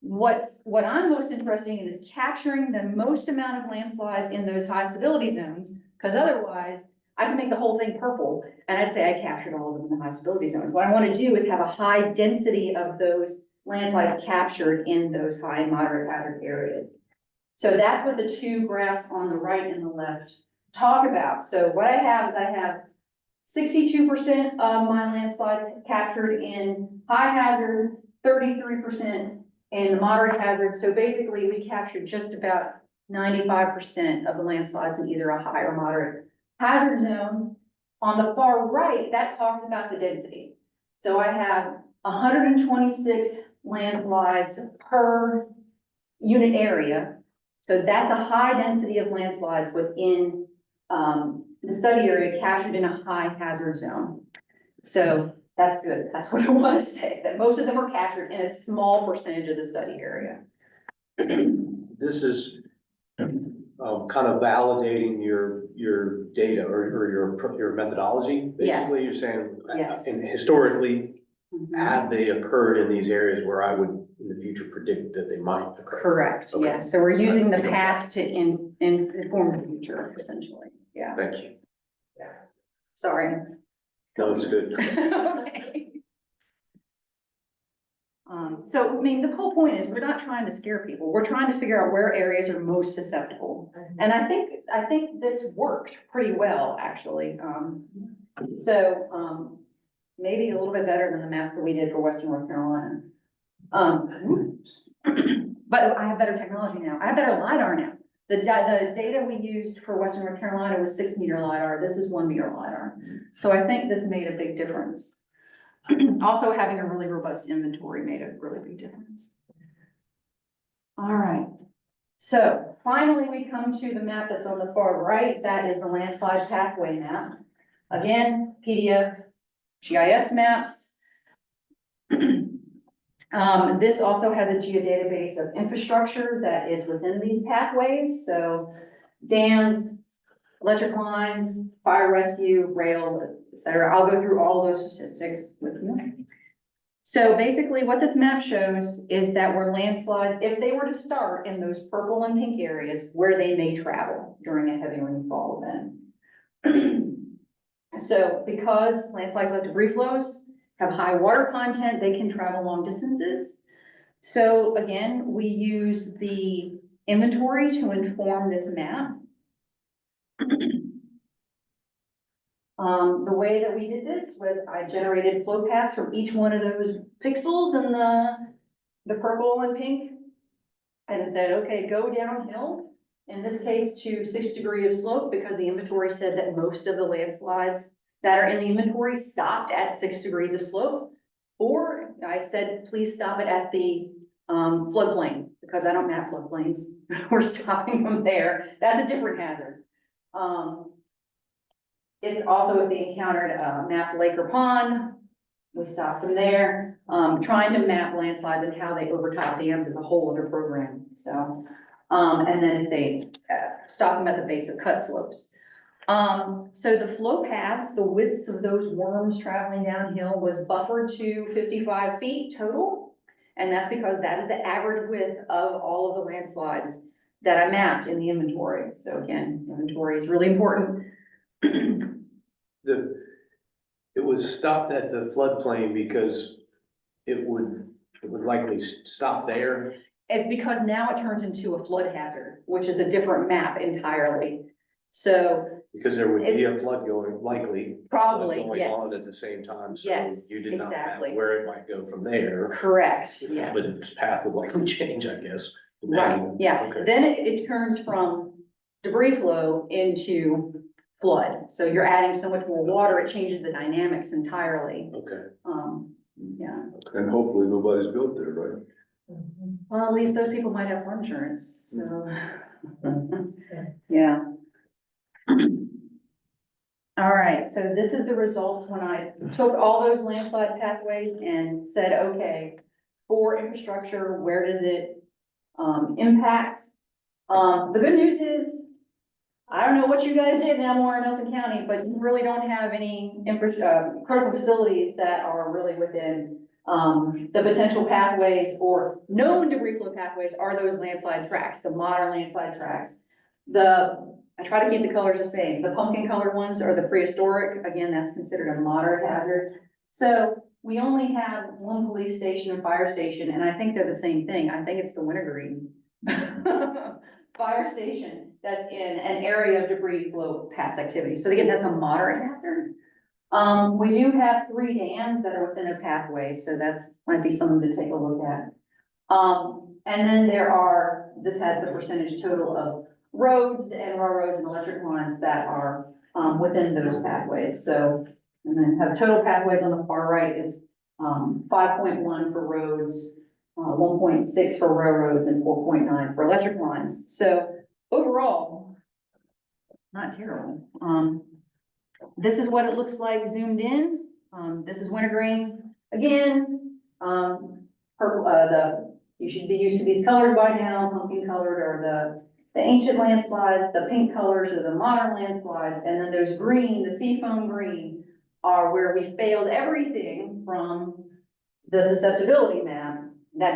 what I'm most interested in is capturing the most amount of landslides in those high stability zones, because otherwise I can make the whole thing purple and I'd say I captured all of them in the high stability zones. What I want to do is have a high density of those landslides captured in those high and moderate hazard areas. So that's what the two graphs on the right and the left talk about. So what I have is I have 62% of my landslides captured in high hazard, 33% in the moderate hazard. So basically we captured just about 95% of the landslides in either a high or moderate hazard zone. On the far right, that talks about the density. So I have 126 landslides per unit area. So that's a high density of landslides within the study area captured in a high hazard zone. So that's good. That's what I want to say, that most of them are captured in a small percentage of the study area. This is kind of validating your data or your methodology. Yes. Basically, you're saying, Yes. and historically, Mhm. have they occurred in these areas where I would in the future predict that they might occur? Correct, Okay. yeah. So we're using the Okay. past to inform the future, essentially. Yeah, Thank you. sorry. No, it's good. Okay. So, I mean, the whole point is we're not trying to scare people. We're trying to figure out where areas are most susceptible. And I think this worked pretty well, actually. Maybe a little bit better than the maps that we did for Western North Carolina. But I have better technology now. I have better LiDAR now. The data we used for Western North Carolina was 6-meter LiDAR. This is 1-meter LiDAR. So I think this made a big difference. Also, having a really robust inventory made a really big difference. All right. So finally, we come to the map that's on the far right. That is the landslide pathway map. Again, PDF, GIS maps. This also has a geodatabase of infrastructure that is within these pathways. So dams, electric lines, fire rescue, rail, et cetera. I'll go through all those statistics with you. So basically what this map shows is that where landslides, if they were to start in those purple and pink areas, where they may travel during a heavy rainfall event. So because landslides like debris flows, have high water content, they can travel long distances. So again, we use the inventory to inform this map. The way that we did this was I generated flow paths from each one of those pixels in the purple and pink. And said, okay, go downhill, in this case to 6 degrees of slope, because the inventory said that most of the landslides that are in the inventory stopped at 6 degrees of slope. Or I said, please stop it at the floodplain, because I don't map floodplains. We're stopping them there. That's a different hazard. If they encountered a mapped lake or pond, we stopped them there. Trying to map landslides and how they overtop dams is a whole other program. So, and then if they stop them at the base of cut slopes. So the flow paths, the widths of those worms traveling downhill was buffered to 55 feet total. And that's because that is the average width of all of the landslides that I mapped in the inventory. So again, inventory is really important. It was stopped at the floodplain because it would likely stop there. It's because now it turns into a flood hazard, which is a different map entirely. So Because there would be a flood going, likely. probably, Going yes, on at the same time, so Yes, you did not map exactly. where it might go from there. correct, yes. But its path would likely change, I guess. Right, depending- yeah. Okay. Then it turns from debris flow into flood. So you're adding so much more water, it changes the dynamics entirely. Okay. Yeah, And hopefully nobody's built there, right? well, at least those people might have flood insurance, so. Yeah. All right, so this is the results when I took all those landslide pathways and said, okay, for infrastructure, where does it impact? The good news is I don't know what you guys did in Albemarle and Nelson County, but you really don't have any critical facilities that are really within the potential pathways or known debris flow pathways are those landslide tracks, the modern landslide tracks. I try to keep the colors the same. The pumpkin colored ones are the prehistoric. Again, that's considered a moderate hazard. So we only have one police station and fire station, and I think they're the same thing. I think it's the wintergreen fire station that's in an area of debris flow past activity. So again, that's a moderate hazard. We do have 3 dams that are within a pathway, so that's might be something to take a look at. And then this has the percentage total of roads and railroads and electric lines that are within those pathways. So, and then have total pathways on the far right is 5.1 for roads, 1.6 for railroads, and 4.9 for electric lines. So overall, not terrible. This is what it looks like zoomed in. This is wintergreen. Again, purple, you should be used to these colors by now. Pumpkin colored are the ancient landslides, the pink colors are the modern landslides, and then there's green, the seafoam green are where we failed everything from the susceptibility map.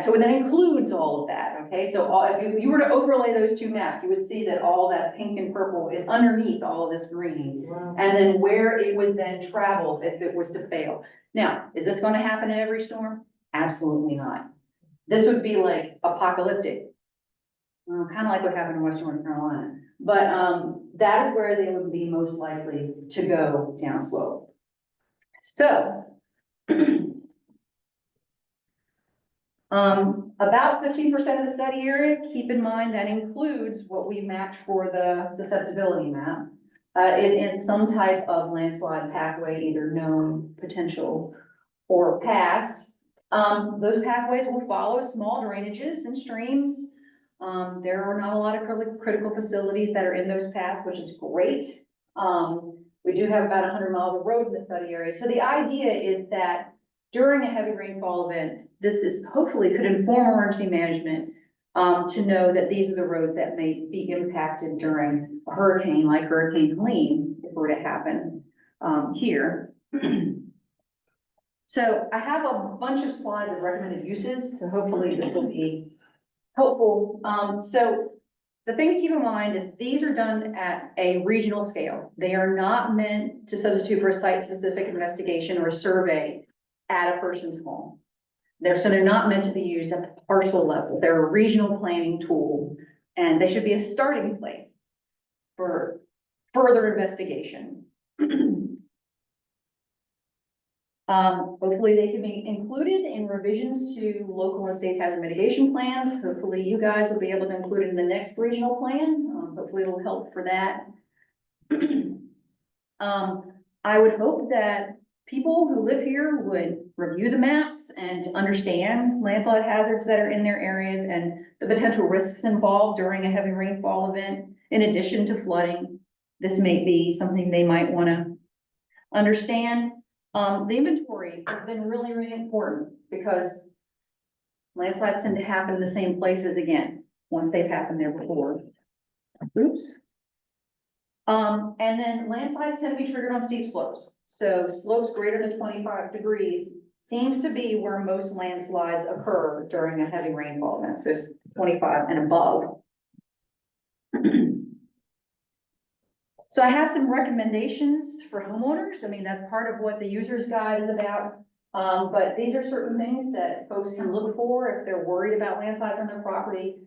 So that includes all of that, okay? So if you were to overlay those 2 maps, you would see that all that pink and purple is underneath all of this green. Wow. And then where it would then travel if it was to fail. Now, is this gonna happen in every storm? Absolutely not. This would be like apocalyptic. Kind of like what happened in Western North Carolina. But that is where they would be most likely to go downslope. So, about 15% of the study area, keep in mind that includes what we mapped for the susceptibility map, is in some type of landslide pathway, either known, potential, or past. Those pathways will follow small drainages and streams. There are not a lot of critical facilities that are in those paths, which is great. We do have about 100 miles of road in the study area. So the idea is that during a heavy rainfall event, this is hopefully could inform emergency management to know that these are the roads that may be impacted during a hurricane like Hurricane Helene, if it were to happen here. So I have a bunch of slides of recommended uses, so hopefully this will be helpful. So the thing to keep in mind is these are done at a regional scale. They are not meant to substitute for a site-specific investigation or a survey at a person's home. They're not meant to be used at the parcel level. They're a regional planning tool, and they should be a starting place for further investigation. Hopefully they can be included in revisions to local and state hazard mitigation plans. Hopefully you guys will be able to include it in the next regional plan. Hopefully it'll help for that. I would hope that people who live here would review the maps and understand landslide hazards that are in their areas and the potential risks involved during a heavy rainfall event, in addition to flooding. This may be something they might want to understand. The inventory has been really, really important because landslides tend to happen in the same places again, once they've happened there before. Oops. And then landslides tend to be triggered on steep slopes. So slopes greater than 25 degrees seems to be where most landslides occur during a heavy rainfall event. So it's 25 and above. So I have some recommendations for homeowners. I mean, that's part of what the user's guide is about. But these are certain things that folks can look for if they're worried about landslides on their property.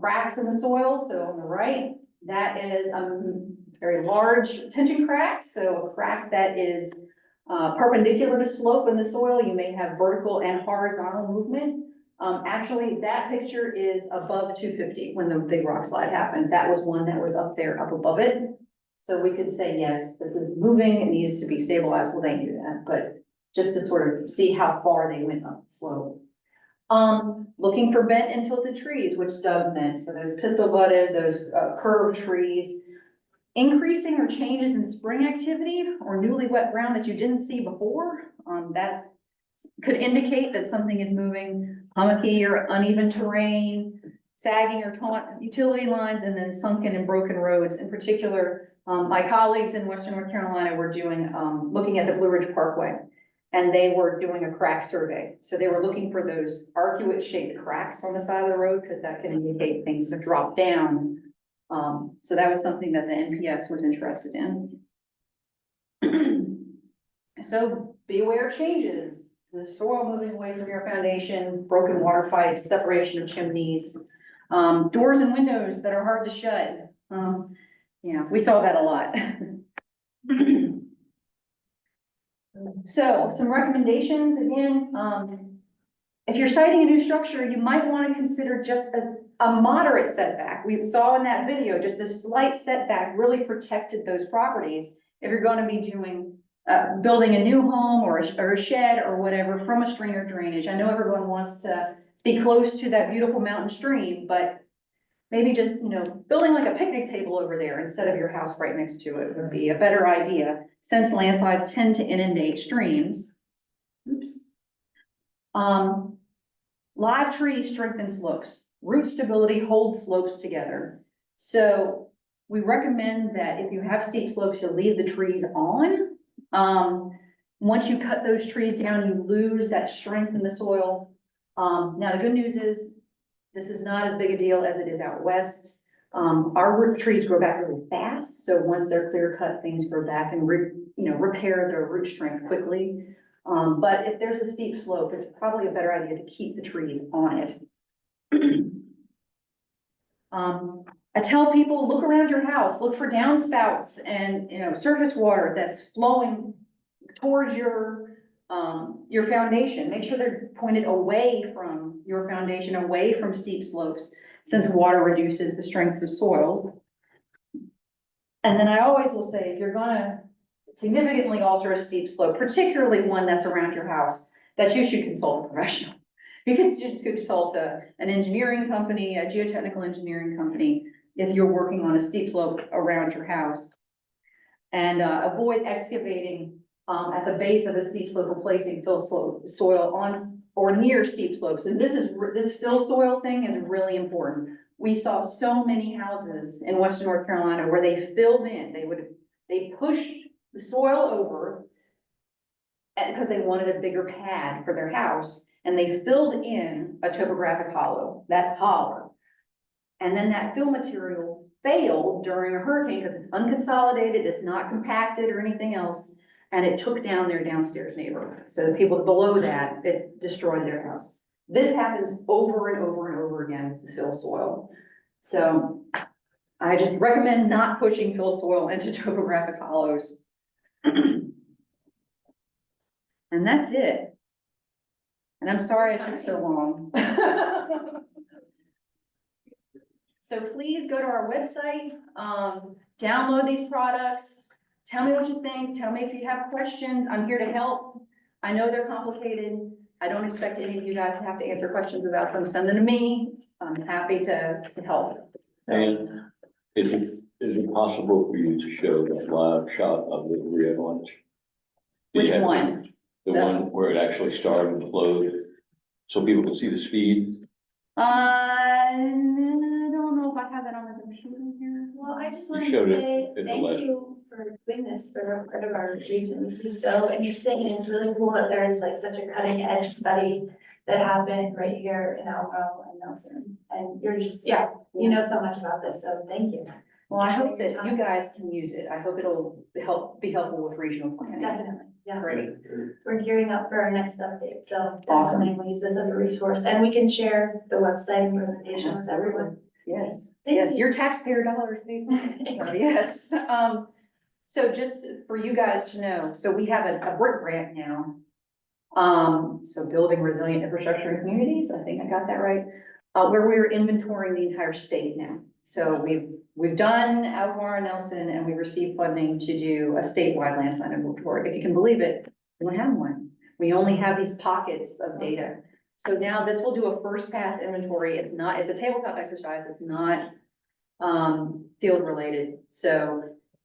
Cracks in the soil. So on the right, that is very large tension crack. So a crack that is perpendicular to slope in the soil. You may have vertical and horizontal movement. Actually, that picture is above 250 when the big rock slide happened. That was one that was up there, up above it. So we could say, yes, this is moving, it needs to be stabilized. Well, they knew that, but just to sort of see how far they went up the slope. Looking for bent and tilted trees, which Doug meant. So those pistol butted, those curved trees. Increasing or changes in spring activity or newly wet ground that you didn't see before. That could indicate that something is moving. Hummocky or uneven terrain, sagging or taut utility lines, and then sunken and broken roads. In particular, my colleagues in Western North Carolina were doing, looking at the Blue Ridge Parkway, and they were doing a crack survey. So they were looking for those arcuate shaped cracks on the side of the road, because that can indicate things have dropped down. So that was something that the NPS was interested in. So be aware of changes, the soil moving away from your foundation, broken water pipes, separation of chimneys, doors and windows that are hard to shut. Yeah, we saw that a lot. So some recommendations, again, if you're citing a new structure, you might want to consider just a moderate setback. We saw in that video, just a slight setback really protected those properties. If you're going to be doing, building a new home or a shed or whatever from a stream or drainage. I know everyone wants to be close to that beautiful mountain stream, but maybe just, you know, building like a picnic table over there instead of your house right next to it would be a better idea, since landslides tend to inundate streams. Oops. Live trees strengthen slopes. Root stability holds slopes together. So we recommend that if you have steep slopes, you leave the trees on. Once you cut those trees down, you lose that strength in the soil. Now the good news is this is not as big a deal as it is out west. Our root trees grow back really fast. So once they're clear cut, things grow back and repair their root strength quickly. But if there's a steep slope, it's probably a better idea to keep the trees on it. I tell people, look around your house, look for downspouts and, surface water that's flowing towards your foundation. Make sure they're pointed away from your foundation, away from steep slopes, since water reduces the strengths of soils. And then I always will say, if you're gonna significantly alter a steep slope, particularly one that's around your house, that you should consult a professional. You can consult an engineering company, a geotechnical engineering company, if you're working on a steep slope around your house. And avoid excavating at the base of a steep slope, replacing fill soil on or near steep slopes. And this fill soil thing is really important. We saw so many houses in Western North Carolina where they filled in, they pushed the soil over because they wanted a bigger pad for their house, and they filled in a topographic hollow, that holler. And then that fill material failed during a hurricane because it's unconsolidated, it's not compacted or anything else, and it took down their downstairs neighbor. So the people below that, it destroyed their house. This happens over and over and over again with the fill soil. So I just recommend not pushing fill soil into topographic hollows. And that's it. And I'm sorry it took so long. So please go to our website, download these products, tell me what you think, tell me if you have questions. I'm here to help. I know they're complicated. I don't expect any of you guys to have to answer questions about them. Send them to me. I'm happy to help. So, And is it possible for you to show that live shot of the re-avalanche? which one? The one where it actually started and flowed, so people can see the speed? I don't know if I have that on the computer here. Well, I just You wanted to showed it say in the thank letter. you for doing this for a part of our region. This is so interesting, and it's really cool that there's like such a cutting edge study that happened right here in Albemarle and Nelson. And you're just, you know so much about this, so thank you. Well, I hope that you guys can use it. I hope it'll be helpful with regional planning. Definitely, yeah. Great. We're gearing up for our next update, so Awesome. definitely we'll use this as a resource, and we can share the website and presentation with everyone. Yes, Thank yes, you. your taxpayer dollars paid for it, so yes. So just for you guys to know, so we have a BRIC grant now. So building resilient infrastructure in communities, I think I got that right, where we're inventorying the entire state now. So we've done Albemarle and Nelson, and we received funding to do a statewide landslide inventory. If you can believe it, we don't have one. We only have these pockets of data. So now this will do a first pass inventory. It's a tabletop exercise. It's not field related. So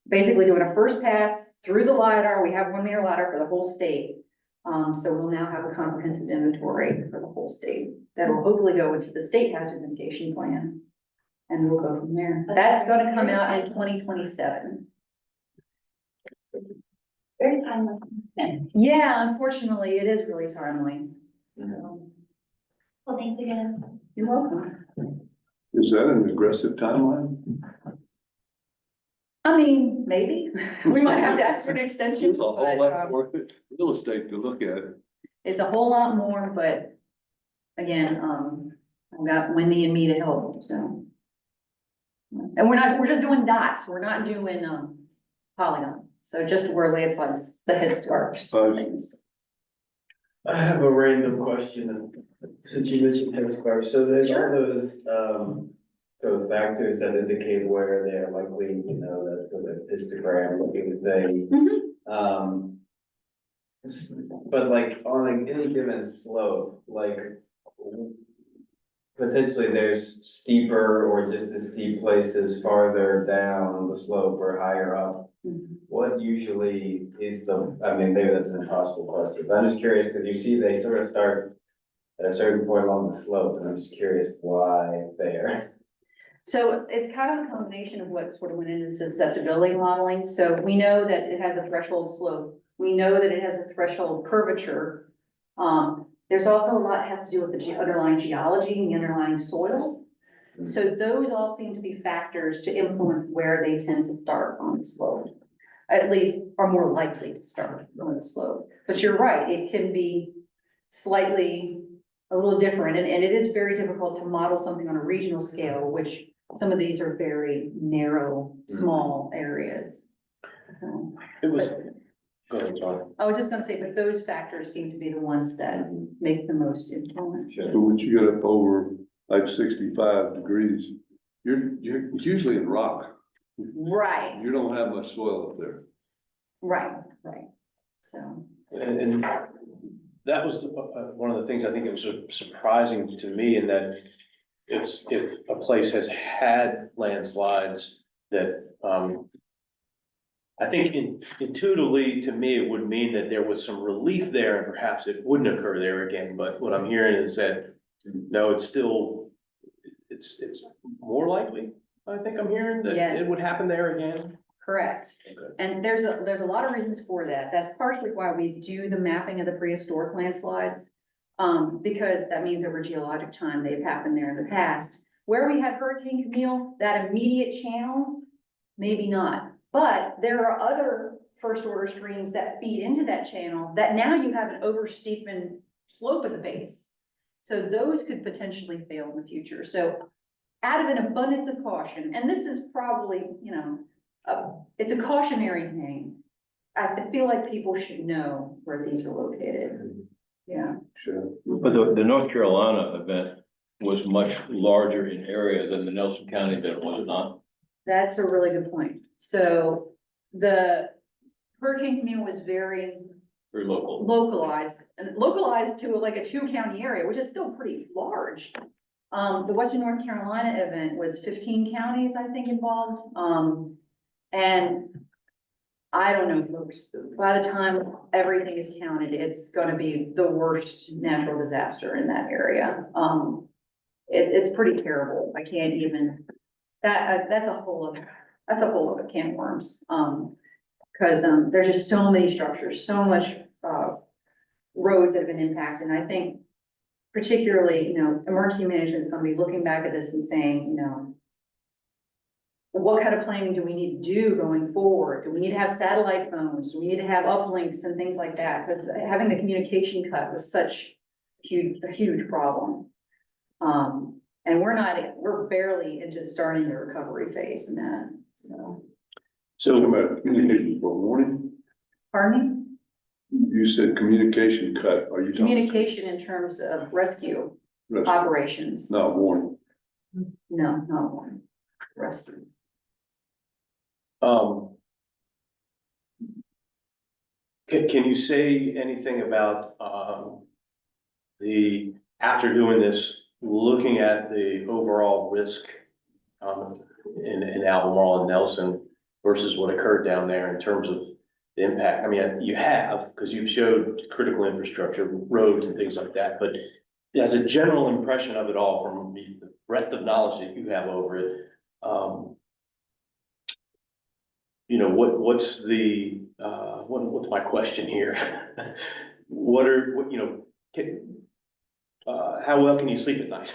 basically doing a first pass through the LiDAR. We have 1 meter LiDAR for the whole state. So we'll now have a comprehensive inventory for the whole state that will hopefully go into the state hazard mitigation plan. And we'll go from there. That's gonna come out in 2027. Very timely. Yeah, unfortunately, it is really timely. So, Well, thanks again. you're welcome. Is that an aggressive timeline? I mean, maybe, we might have to ask for an extension, There's a whole but, lot more real estate to look at. it's a whole lot more, but again, I've got Wendy and me to help, so. And we're just doing dots, we're not doing, polygons, so just where landslides, the head starts. things. I have a random question, since you mentioned head start, so there's all Sure. those factors that indicate where they're likely, you know, that sort of histogram looking thing. Mhm. But like on any given slope, like potentially there's steeper or just as steep places farther down the slope or higher up. Mhm. What usually is I mean, maybe that's an impossible question, but I'm just curious, because you see they sort of start at a certain point along the slope, and I'm just curious why there. So it's kind of a combination of what sort of went into susceptibility modeling. So we know that it has a threshold slope. We know that it has a threshold curvature. There's also a lot has to do with the underlying geology and the underlying soils. So those all seem to be factors to influence where they tend to start on the slope. At least are more likely to start on the slope. But you're right, it can be slightly a little different, and it is very difficult to model something on a regional scale, which some of these are very narrow, small areas. So, It was, go ahead, John. I was just gonna say, but those factors seem to be the ones that make the most influence. But once you get up over like 65 degrees, it's usually in rock. Right, You don't have much soil up there. right. So, And that was one of the things I think it was surprising to me, in that if a place has had landslides that, I think intuitively, to me, it would mean that there was some relief there and perhaps it wouldn't occur there again. But what I'm hearing is that, no, it's more likely, I think I'm hearing, that Yes. it would happen there again. correct. Okay. And there's a lot of reasons for that. That's partially why we do the mapping of the prehistoric landslides. Because that means over geologic time, they've happened there in the past. Where we had Hurricane Camille, that immediate channel, maybe not. But there are other first order streams that feed into that channel that now you have an oversteepened slope at the base. So those could potentially fail in the future. So out of an abundance of caution, and this is probably, it's a cautionary thing. I feel like people should know where these are located. Yeah, Sure. But the North Carolina event was much larger in area than the Nelson County event, was it not? that's a really good point. So the Hurricane Camille was very Very local. localized to like a 2-county area, which is still pretty large. The Western North Carolina event was 15 counties, I think, involved. And I don't know, folks, by the time everything is counted, it's gonna be the worst natural disaster in that area. It's pretty terrible. I can't even, that's a whole other can of worms. Cause, there's just so many structures, so much, roads that have been impacted. And I think particularly, emergency management is gonna be looking back at this and saying, what kind of planning do we need to do going forward? Do we need to have satellite phones? Do we need to have uplinks and things like that? Because having the communication cut was such a huge problem. And we're barely into starting the recovery phase in that, so. So about communication for warning, Pardon you said communication cut, are you me? talking? Communication in terms of rescue Rescue, operations. not warning. No, not one. Rescue. Can you say anything about, after doing this, looking at the overall risk, in Albemarle and Nelson versus what occurred down there in terms of the impact. I mean, you have, because you've showed critical infrastructure, roads and things like that, but as a general impression of it all from the breadth of knowledge that you have over it, you know, what's the, what's my question here? How well can you sleep at night?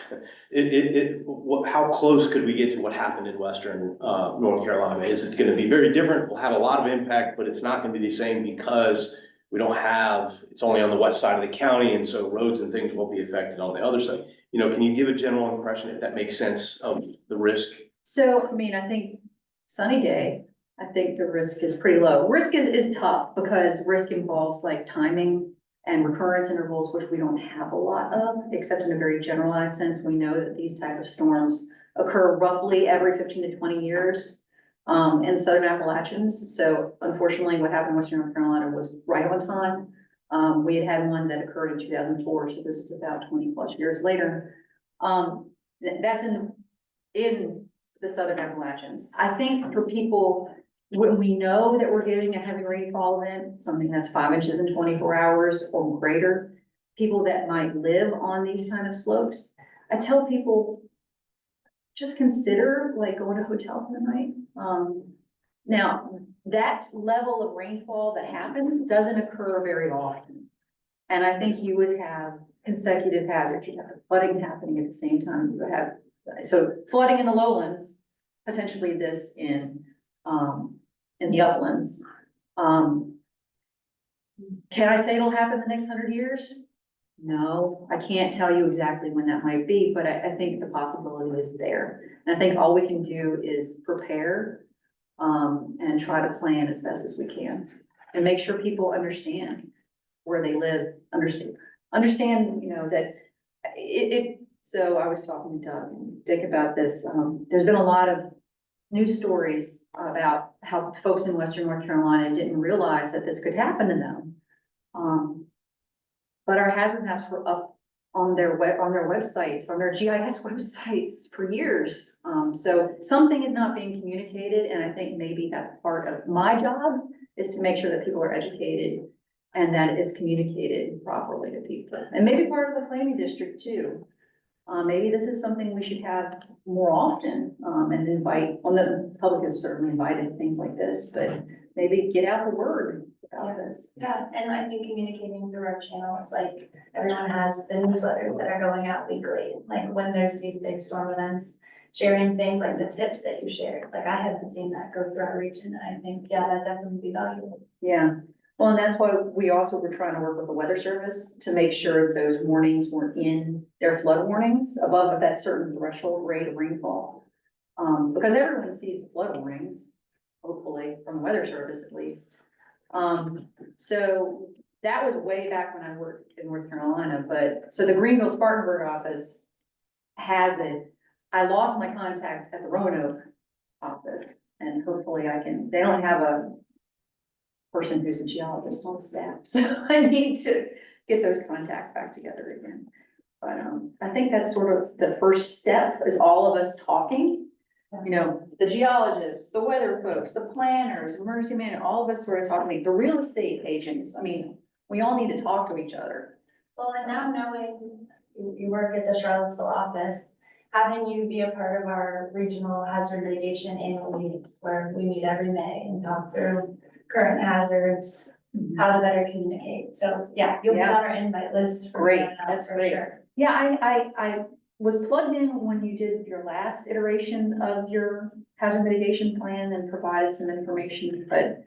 How close could we get to what happened in Western, North Carolina? Is it gonna be very different? We'll have a lot of impact, but it's not gonna be the same because we don't have, it's only on the west side of the county, and so roads and things won't be affected on the other side. You know, can you give a general impression, if that makes sense, of the risk? So, I mean, I think sunny day, I think the risk is pretty low. Risk is tough because risk involves like timing and recurrence intervals, which we don't have a lot of, except in a very generalized sense. We know that these type of storms occur roughly every 15 to 20 years in the Southern Appalachians. So unfortunately, what happened in Western North Carolina was right on time. We had one that occurred in 2004, so this is about 20 plus years later. That's in the Southern Appalachians. I think for people, when we know that we're getting a heavy rainfall event, something that's 5 inches in 24 hours or greater, people that might live on these kind of slopes, I tell people, just consider like going to a hotel for the night. Now, that level of rainfall that happens doesn't occur very often. And I think you would have consecutive hazards. You'd have the flooding happening at the same time. You would have, so flooding in the lowlands, potentially this in the uplands. Can I say it'll happen the next 100 years? No, I can't tell you exactly when that might be, but I think the possibility is there. And I think all we can do is prepare and try to plan as best as we can and make sure people understand where they live, understand, you know, that so I was talking to Doug and Dick about this. There's been a lot of news stories about how folks in Western North Carolina didn't realize that this could happen to them. But our hazard maps were up on their websites, on their GIS websites for years. So something is not being communicated, and I think maybe that's part of my job, is to make sure that people are educated and that it is communicated properly to people. And maybe part of the planning district too. Maybe this is something we should have more often, and invite, well, the public is certainly invited to things like this, but maybe get out the word about this. Yeah, and I think communicating through our channels, like everyone has the newsletters that are going out weekly, like when there's these big storm events, sharing things like the tips that you shared. Like I haven't seen that go through our region, and I think, yeah, that definitely be valuable. Yeah, well, and that's why we also were trying to work with the Weather Service to make sure those warnings were in their flood warnings above that certain threshold rate of rainfall. Because everyone sees the flood warnings, hopefully, from the Weather Service at least. So that was way back when I worked in North Carolina, but so the Greenville-Spartanburg office has it. I lost my contact at the Roanoke office, and hopefully they don't have a person who's a geologist on staff, so I need to get those contacts back together again. But I think that's sort of the first step, is all of us talking. You know, the geologists, the weather folks, the planners, emergency management, all of us sort of talking, the real estate agents. I mean, we all need to talk to each other. Well, and now knowing you work at the Charlottesville office, having you be a part of our regional hazard mitigation annual meetings, where we meet every May and talk through current hazards, how to better communicate. So yeah, you'll be on our invite list. Great, that's great. Sure. Yeah, I was plugged in when you did your last iteration of your hazard mitigation plan and provided some information, but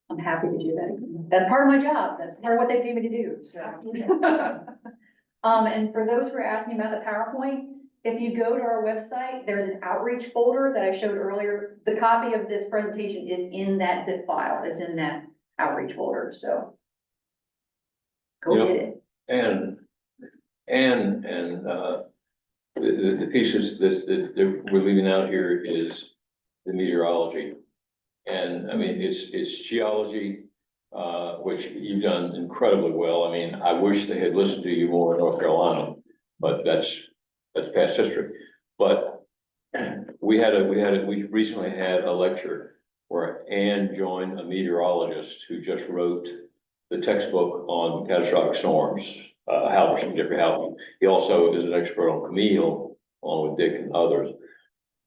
I'm happy to do that again. That's part of my job. That's part of what they pay me to do, so. Absolutely. And for those who are asking about the PowerPoint, if you go to our website, there's an outreach folder that I showed earlier. The copy of this presentation is in that zip file, it's in that outreach folder, so. Go Yep. get it. And the pieces that we're leaving out here is the meteorology. And I mean, it's geology, which you've done incredibly well. I mean, I wish they had listened to you more in North Carolina, but that's past history. But we recently had a lecture where Ann joined a meteorologist who just wrote the textbook on catastrophic storms, Halverson, Jeffrey Halverson. He also is an expert on Camille, along with Dick and others.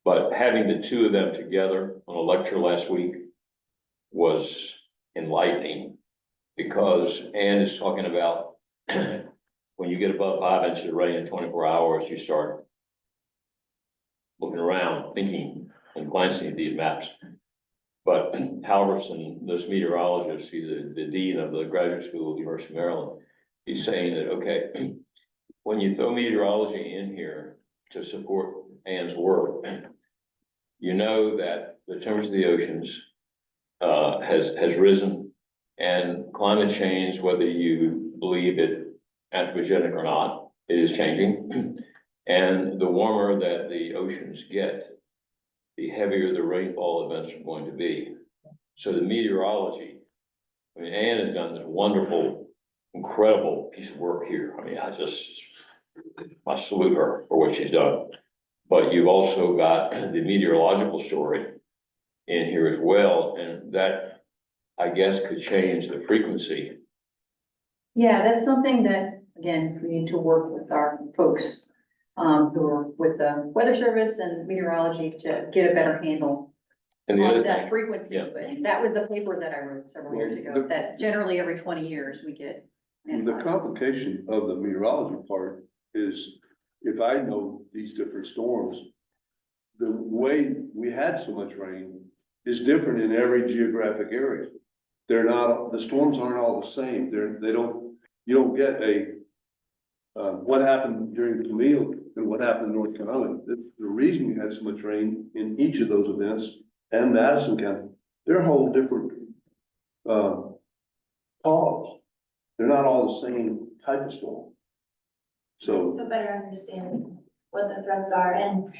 But having the two of them together on a lecture last week was enlightening, because Ann is talking about when you get above 5 inches of rain in 24 hours, you start looking around, thinking and glancing at these maps. But Halverson, this meteorologist, he's the dean of the graduate school at the University of Maryland, he's saying that, okay, when you throw meteorology in here to support Ann's work, you know that the temperature of the oceans has risen, and climate change, whether you believe it anthropogenic or not, it is changing. And the warmer that the oceans get, the heavier the rainfall events are going to be. So the meteorology, I mean, Ann has done this wonderful, incredible piece of work here. I mean, I salute her for what she's done. But you've also got the meteorological story in here as well, and that, I guess, could change the frequency. Yeah, that's something that, again, we need to work with our folks who are with the Weather Service and meteorology to get a better handle And the on other that thing, frequency. yeah. But that was the paper that I wrote several years ago, that generally every 20 years we get. The complication of the meteorology part is, if I know these different storms, the way we had so much rain is different in every geographic area. They're not, the storms aren't all the same. You don't get what happened during Camille and what happened in North Carolina. The reason we had so much rain in each of those events and Madison County, they're whole different cause. They're not all the same type of storm. So better understand what the threats are, and,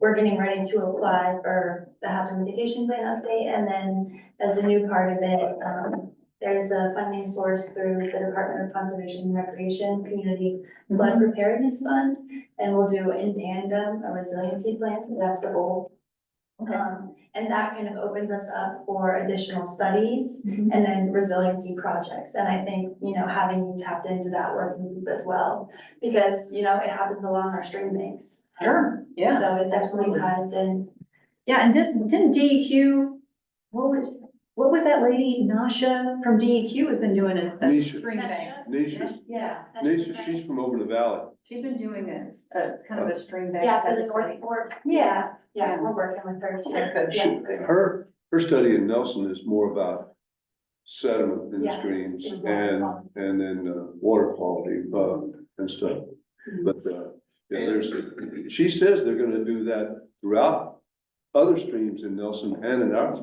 we're getting ready to apply for the hazard mitigation plan update, and then as a new part of it, there's a funding source through the Department of Conservation and Recreation Community Flood Preparedness Fund, and we'll do in tandem a resiliency plan, that's the goal. Okay. And that kind of opens us up for additional studies Mhm. and then resiliency projects. And I think, having you tapped into that working group as well, because, it happens along our stream banks. Sure, yeah. So it definitely absolutely. ties in. Yeah, and didn't DEQ, what was that lady, Nasha from DEQ has been doing a Nisha. stream bank. Nisha, Yeah. Nisha, she's from over the valley. She's been doing a kind of a stream bank. Yeah, for type the of North study. Fork. Yeah. Yeah, we're working with her too. Okay, good. She- Yeah, good. Her study in Nelson is more about sediment in the Yeah, streams it's water quality. and then water quality and stuff. But yeah, she says they're gonna do that throughout other streams in Nelson and in ours.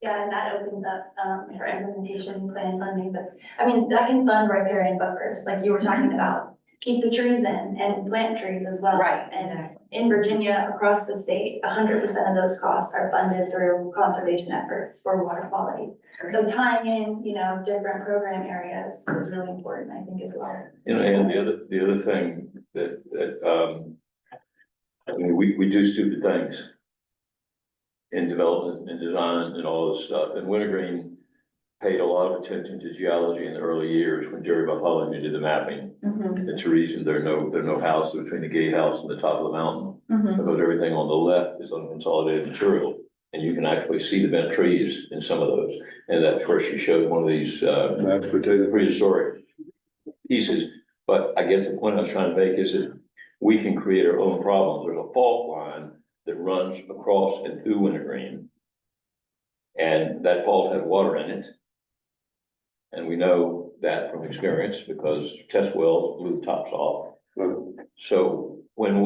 Yeah, and that opens up, for implementation plan funding, but, that can fund riparian buffers, like you were talking about. Keep the trees in and plant trees as well. Right, And exactly. in Virginia, across the state, 100% of those costs are funded through conservation efforts for water quality. So tying in, different program areas is really important, I think, as well. And the other thing that I mean, we do stupid things in development and design and all this stuff. And Wintergreen paid a lot of attention to geology in the early years when Jerry Bartholomew did the mapping. Mhm, It's a reason there are no houses between the gatehouse and the top of the mountain, mhm. because everything on the left is unconsolidated material. And you can actually see the bent trees in some of those. And that's where she showed one of these Mashed potato. prehistoric pieces. But I guess the point I was trying to make is that we can create our own problems. There's a fault line that runs across and through Wintergreen. And that fault had water in it. And we know that from experience because test wells blew the tops off. So when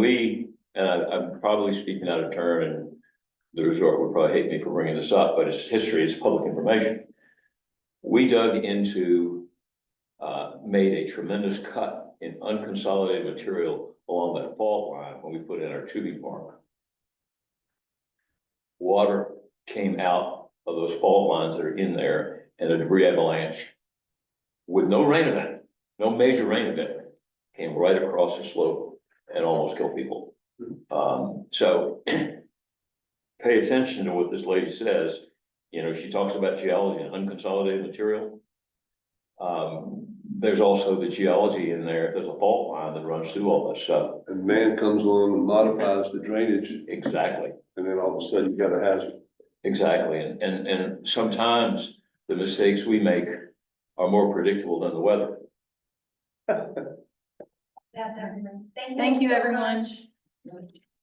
and I'm probably speaking out of turn, and the resort would probably hate me for bringing this up, but it's history, it's public information. We dug into, made a tremendous cut in unconsolidated material along that fault line when we put in our tubing farm. Water came out of those fault lines that are in there, and a debris avalanche with no rain event, no major rain event, came right across the slope and almost killed people. So pay attention to what this lady says. You know, she talks about geology and unconsolidated material. There's also the geology in there. If there's a fault line that runs through all that stuff. And man comes along and modifies the drainage, Exactly, and then all of a sudden you got a hazard. exactly. And sometimes the mistakes we make are more predictable than the weather. Yeah, definitely. Thank you, so everyone. much.